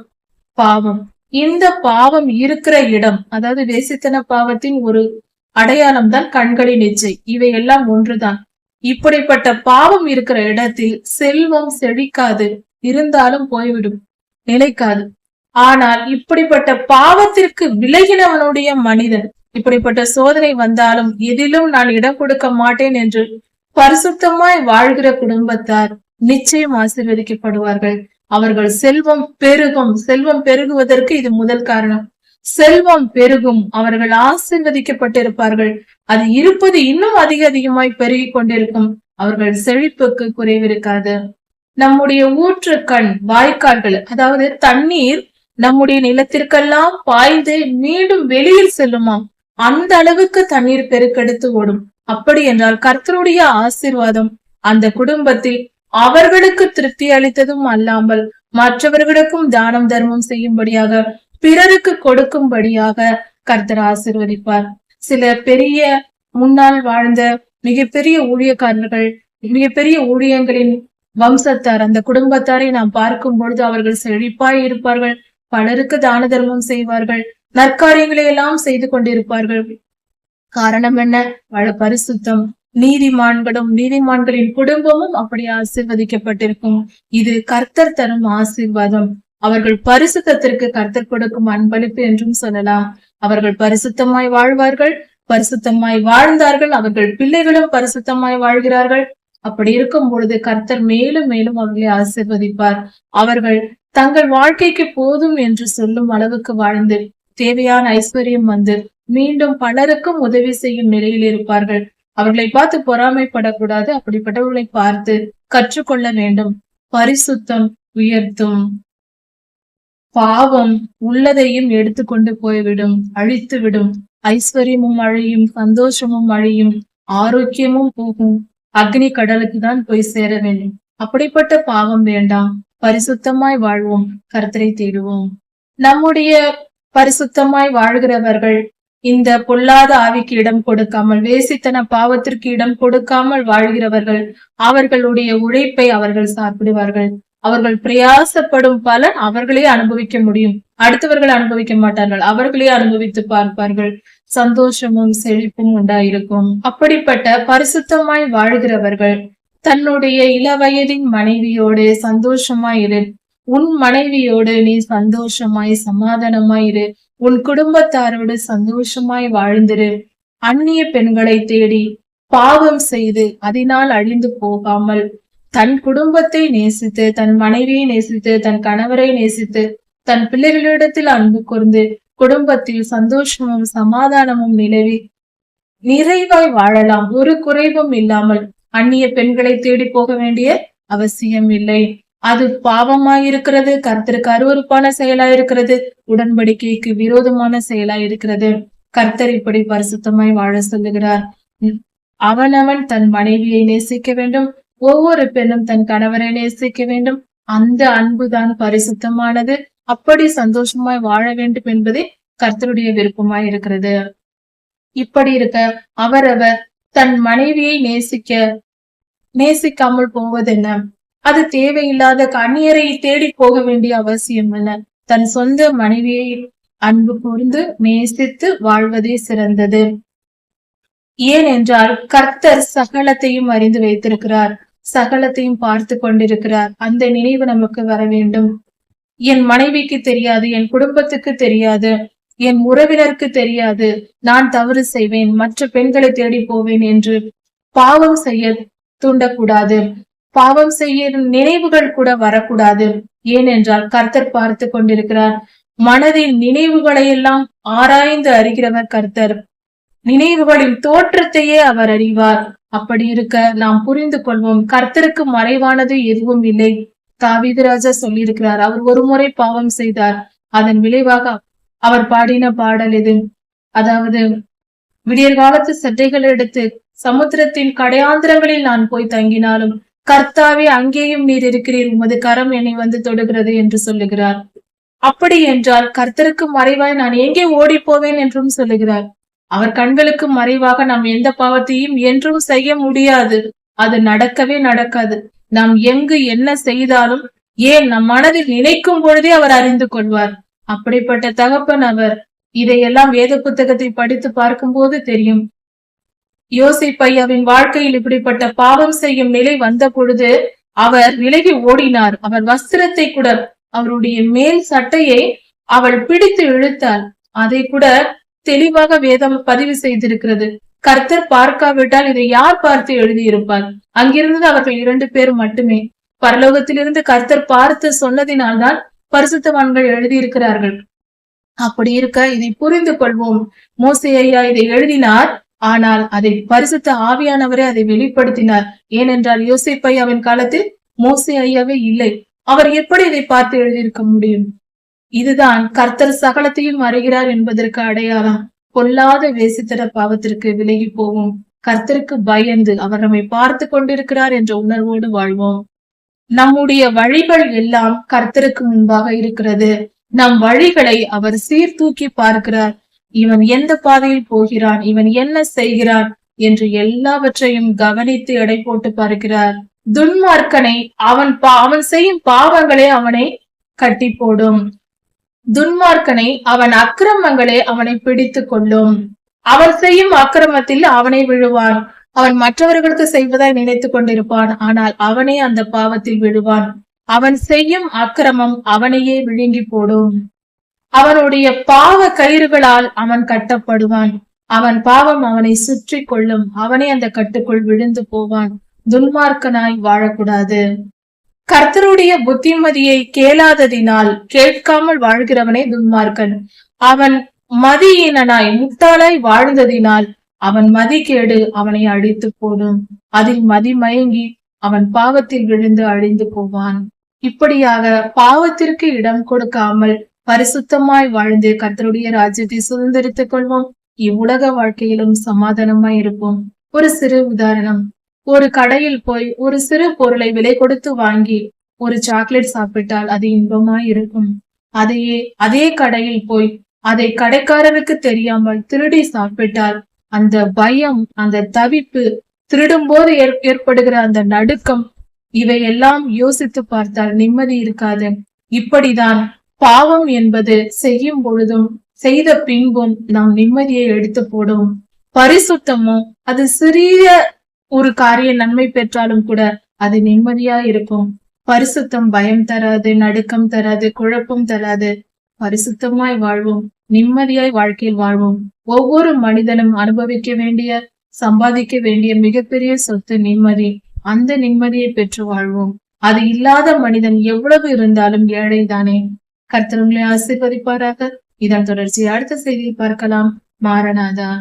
பாவம், இந்த பாவம் இருக்கிற இடம், அதாவது வேசித்தன பாவத்தின் ஒரு அடையாளம் தான் கண்களின் இச்சை. இவை எல்லாம் ஒன்றுதான். இப்படிப்பட்ட பாவம் இருக்கிற இடத்தில் செல்வம் செழிக்காது, இருந்தாலும் போய்விடும், நிலைக்காது. ஆனால் இப்படிப்பட்ட பாவத்திற்கு விலகினவனுடைய மனிதன், இப்படிப்பட்ட சோதனை வந்தாலும் எதிலும் நான் இடம் கொடுக்க மாட்டேன் என்று பரிசுத்தமாய் வாழ்கிற குடும்பத்தார் நிச்சயம் ஆசீர்வதிக்கப்படுவார்கள். அவர்கள் செல்வம் பெருகும். செல்வம் பெருகுவதற்கு இது முதல் காரணம். செல்வம் பெருகும், அவர்கள் ஆசீர்வதிக்கப்பட்டிருப்பார்கள். அது இருப்பது இன்னும் அதிகமாய் பெருகி கொண்டிருக்கும். அவர்கள் செழிப்புக்கு குறைவிருக்காது. நம்முடைய ஊற்று கண், வாய்க்கால்கள், அதாவது தண்ணீர் நம்முடைய நிலத்திற்கெல்லாம் பாய்ந்து மீண்டும் வெளியில் செல்லுமாம். அந்த அளவுக்கு தண்ணீர் பெருக்கெடுத்து ஓடும். அப்படி என்றால் கர்த்தருடைய ஆசீர்வாதம் அந்த குடும்பத்தில் அவர்களுக்கு திருப்தி அளித்ததும் அல்லாமல் மற்றவர்களுக்கும் தானம் தர்மம் செய்யும்படியாக, பிறருக்கு கொடுக்கும்படியாக கர்த்தர் ஆசீர்வதிப்பார். சில பெரிய முன்னால் வாழ்ந்த மிகப்பெரிய ஊழியக்காரர்கள், மிகப்பெரிய ஊழியங்களின் வம்சத்தார், அந்த குடும்பத்தாரை நாம் பார்க்கும் பொழுது அவர்கள் செழிப்பாய் இருப்பார்கள். பலருக்கு தான தர்மம் செய்வார்கள். நற்காரியங்களை எல்லாம் செய்து கொண்டிருப்பார்கள். காரணம் என்ன? பரிசுத்தம். நீதிமான்களும் நீதிமான்களின் குடும்பமும் அப்படி ஆசீர்வதிக்கப்பட்டிருக்கும். இது கர்த்தர் தரும் ஆசீர்வாதம். அவர்கள் பரிசுத்தத்திற்கு கர்த்தர் கொடுக்கும் அன்பளிப்பு என்றும் சொல்லலாம். அவர்கள் பரிசுத்தமாய் வாழ்வார்கள். பரிசுத்தமாய் வாழ்ந்தார்கள். அவர்கள் பிள்ளைகளும் பரிசுத்தமாய் வாழ்கிறார்கள். அப்படி இருக்கும் பொழுது கர்த்தர் மேலும் மேலும் அவர்களை ஆசீர்வதிப்பார். அவர்கள் தங்கள் வாழ்க்கைக்கு போதும் என்று சொல்லும் அளவுக்கு வாழ்ந்து தேவையான ஐஸ்வர்யம் வந்து மீண்டும் பலருக்கும் உதவி செய்யும் நிலையில் இருப்பார்கள். அவர்களை பார்த்து பொறாமைப்படக்கூடாது. அப்படிப்பட்டவர்களை பார்த்து கற்றுக்கொள்ள வேண்டும். பரிசுத்தம் உயர்த்தும், பாவம் உள்ளதையும் எடுத்துக்கொண்டு போய்விடும், அழித்துவிடும். ஐஸ்வர்யமும் அழியும், சந்தோஷமும் அழியும், ஆரோக்கியமும் போகும். அக்னி கடலுக்கு தான் போய் சேர வேண்டும். அப்படிப்பட்ட பாவம் வேண்டாம். பரிசுத்தமாய் வாழ்வோம், கர்த்தரை தேடுவோம். நம்முடைய பரிசுத்தமாய் வாழ்கிறவர்கள் இந்த பொல்லாத ஆவிக்கு இடம் கொடுக்காமல், வேசித்தன பாவத்திற்கு இடம் கொடுக்காமல் வாழ்கிறவர்கள் அவர்களுடைய உழைப்பை அவர்கள் சாப்பிடுவார்கள். அவர்கள் பிரயாசப்படும் பலன் அவர்களே அனுபவிக்க முடியும். அடுத்தவர்கள் அனுபவிக்க மாட்டார்கள், அவர்களே அனுபவித்து பார்ப்பார்கள். சந்தோஷமும் செழிப்பும் உண்டாயிருக்கும். அப்படிப்பட்ட பரிசுத்தமாய் வாழ்கிறவர்கள் தன்னுடைய இளவயதின் மனைவியோடு சந்தோஷமாயிரு. உன் மனைவியோடு நீ சந்தோஷமாய் சமாதானமாயிரு. உன் குடும்பத்தாரோடு சந்தோஷமாய் வாழ்ந்திரு. அந்நிய பெண்களை தேடி பாவம் செய்து அதனால் அழிந்து போகாமல் தன் குடும்பத்தை நேசித்து, தன் மனைவியை நேசித்து, தன் கணவரை நேசித்து, தன் பிள்ளைகளிடத்தில் அன்பு கூர்ந்து குடும்பத்தில் சந்தோஷமும் சமாதானமும் நிலவி நிறைவாய் வாழலாம். ஒரு குறைவும் இல்லாமல் அந்நிய பெண்களை தேடி போக வேண்டிய அவசியம் இல்லை. அது பாவமாயிருக்கிறது, கர்த்தருக்கு அருவருப்பான செயலாயிருக்கிறது, உடன்படிக்கைக்கு விரோதமான செயலாயிருக்கிறது. கர்த்தர் இப்படி பரிசுத்தமாய் வாழ சொல்லுகிறார். அவனவன் தன் மனைவியை நேசிக்க வேண்டும், ஒவ்வொரு பெண்ணும் தன் கணவரை நேசிக்க வேண்டும். அந்த அன்புதான் பரிசுத்தமானது. அப்படி சந்தோஷமாய் வாழ வேண்டும் என்பதே கர்த்தருடைய விருப்பமாய் இருக்கிறது. இப்படி இருக்க அவரவர் தன் மனைவியை நேசிக்காமல் போவதென்ன? அது தேவையில்லாத அந்நியரை தேடி போக வேண்டிய அவசியம் அல்ல. தன் சொந்த மனைவியை அன்பு கூர்ந்து நேசித்து வாழ்வதே சிறந்தது. ஏனென்றால் கர்த்தர் சகலத்தையும் அறிந்து வைத்திருக்கிறார், சகலத்தையும் பார்த்து கொண்டிருக்கிறார். அந்த நினைவு நமக்கு வர வேண்டும். என் மனைவிக்கு தெரியாது, என் குடும்பத்துக்கு தெரியாது, என் உறவினருக்கு தெரியாது, நான் தவறு செய்வேன், மற்ற பெண்களை தேடி போவேன் என்று பாவம் செய்ய தூண்டக்கூடாது. பாவம் செய்ய நினைவுகள் கூட வரக்கூடாது. ஏனென்றால் கர்த்தர் பார்த்து கொண்டிருக்கிறார். மனதின் நினைவுகளை எல்லாம் ஆராய்ந்து அறிகிறவர் கர்த்தர். நினைவுகளின் தோற்றத்தையே அவர் அறிவார். அப்படி இருக்க நாம் புரிந்து கொள்வோம், கர்த்தருக்கு மறைவானது எதுவும் இல்லை. தாவீது ராஜா சொல்லியிருக்கிறார், அவர் ஒரு முறை பாவம் செய்தார். அதன் விளைவாக அவர் பாடின பாடல் இது. அதாவது, விடியற் காலத்து சட்டைகள் எடுத்து சமுத்திரத்தின் கடையாந்திரங்களில் நான் போய் தங்கினாலும் கர்த்தாவே அங்கேயும் நீர் இருக்கிறீர், உமது கரம் என்னை வந்து தொடுகிறது என்று சொல்லுகிறார். அப்படி என்றால் கர்த்தருக்கு மறைவாய் நான் எங்கே ஓடி போவேன் என்றும் சொல்லுகிறார். அவர் கண்களுக்கு மறைவாக நாம் எந்த பாவத்தையும் என்றும் செய்ய முடியாது. அது நடக்கவே நடக்காது. நாம் எங்கு என்ன செய்தாலும், ஏன் நம் மனதில் நினைக்கும் பொழுதே அவர் அறிந்து கொள்வார். அப்படிப்பட்ட தகப்பன் அவர். இதையெல்லாம் வேத புத்தகத்தை படித்து பார்க்கும் போது தெரியும். யோசேப்பு ஐயாவின் வாழ்க்கையில் இப்படிப்பட்ட பாவம் செய்யும் நிலை வந்த பொழுது அவர் விலகி ஓடினார். அவர் வஸ்திரத்தை கூட, அவருடைய மேல் சட்டையை அவள் பிடித்து இழுத்தாள். அதை கூட தெளிவாக வேதம் பதிவு செய்திருக்கிறது. கர்த்தர் பார்க்காவிட்டால் இதை யார் பார்த்து எழுதியிருப்பார்? அங்கிருந்தது அவர்கள் 2 பேர் மட்டுமே. பரலோகத்திலிருந்து கர்த்தர் பார்த்து சொன்னதினால்தான் பரிசுத்தவான்கள் எழுதியிருக்கிறார்கள். அப்படி இருக்க இதை புரிந்து கொள்வோம். மோசே ஐயா இதை எழுதினார், ஆனால் அதை பரிசுத்த ஆவியானவரே அதை வெளிப்படுத்தினார். ஏனென்றால் யோசேப்பு ஐயாவின் காலத்தில் மோசே ஐயாவே இல்லை. அவர் எப்படி இதை பார்த்து எழுதியிருக்க முடியும்? இதுதான் கர்த்தர் சகலத்தையும் அறிகிறார் என்பதற்கு அடையாளம். பொல்லாத வேசித்தர பாவத்திற்கு விலகி போவோம். கர்த்தருக்கு பயந்து அவர் நம்மை பார்த்து கொண்டிருக்கிறார் என்ற உணர்வோடு வாழ்வோம். நம்முடைய வழிகள் எல்லாம் கர்த்தருக்கு முன்பாக இருக்கிறது. நம் வழிகளை அவர் சீர்தூக்கி பார்க்கிறார். இவன் எந்த பாதையில் போகிறான், இவன் என்ன செய்கிறான் என்று எல்லாவற்றையும் கவனித்து எடை போட்டு பார்க்கிறார். துன்மார்க்கனை அவன் செய்யும் பாவங்களே அவனை கட்டி போடும். துன்மார்க்கனை அவன் அக்கிரமங்களே அவனை பிடித்து கொள்ளும். அவன் செய்யும் அக்கிரமத்தில் அவனை விழுவான். அவன் மற்றவர்களுக்கு செய்வதாய் நினைத்துக் கொண்டிருப்பான், ஆனால் அவனே அந்த பாவத்தில் விழுவான். அவன் செய்யும் அக்கிரமம் அவனையே விழுங்கி போடும். அவனுடைய பாவ கயிறுகளால் அவன் கட்டப்படுவான். அவன் பாவம் அவனை சுற்றி கொள்ளும். அவனே அந்த கட்டுக்குள் விழுந்து போவான். துன்மார்க்கனாய் வாழக்கூடாது. கர்த்தருடைய புத்திமதியை கேளாததினால் கேட்காமல் வாழ்கிறவனே துன்மார்க்கன். அவன் மதியீனனாய் முட்டாளாய் வாழ்ந்ததினால் அவன் மதிகேடு அவனை அழித்து போடும். அதில் மதிமயங்கி அவன் பாவத்தில் விழுந்து அழிந்து போவான். இப்படியாக பாவத்திற்கு இடம் கொடுக்காமல் பரிசுத்தமாய் வாழ்ந்து கர்த்தருடைய ராஜ்யத்தை சுதந்திரித்துக் கொள்வோம். இவ்வுலக வாழ்க்கையிலும் சமாதானமாய் இருப்போம். ஒரு சிறு உதாரணம். ஒரு கடையில் போய் ஒரு சிறு பொருளை விலை கொடுத்து வாங்கி ஒரு சாக்லேட் சாப்பிட்டால் அது இன்பமாய் இருக்கும். அதே கடையில் போய் அதை கடைக்காரருக்கு தெரியாமல் திருடி சாப்பிட்டால் அந்த பயம், அந்த தவிப்பு, திருடும் போது ஏற்படுகிற அந்த நடுக்கம், இவையெல்லாம் யோசித்து பார்த்தால் நிம்மதி இருக்காது. இப்படிதான் பாவம் என்பது செய்யும் பொழுதும் செய்த பின்பும் நாம் நிம்மதியை எடுத்து போடும். பரிசுத்தமும் அது சிறிய ஒரு காரிய நன்மை பெற்றாலும் கூட அது நிம்மதியா இருக்கும். பரிசுத்தம் பயம் தராது, நடுக்கம் தராது, குழப்பம் தராது. பரிசுத்தமாய் வாழ்வோம், நிம்மதியாய் வாழ்க்கையில் வாழ்வோம். ஒவ்வொரு மனிதனும் அனுபவிக்க வேண்டிய, சம்பாதிக்க வேண்டிய மிகப்பெரிய சொத்து நிம்மதி. அந்த நிம்மதியை பெற்று வாழ்வோம். அது இல்லாத மனிதன் எவ்வளவு இருந்தாலும் ஏழைதானே. கர்த்தர் உங்களை ஆசீர்வதிப்பாராக. இதன் தொடர்ச்சி அடுத்த செய்தியில் பார்க்கலாம். மாரநாதா.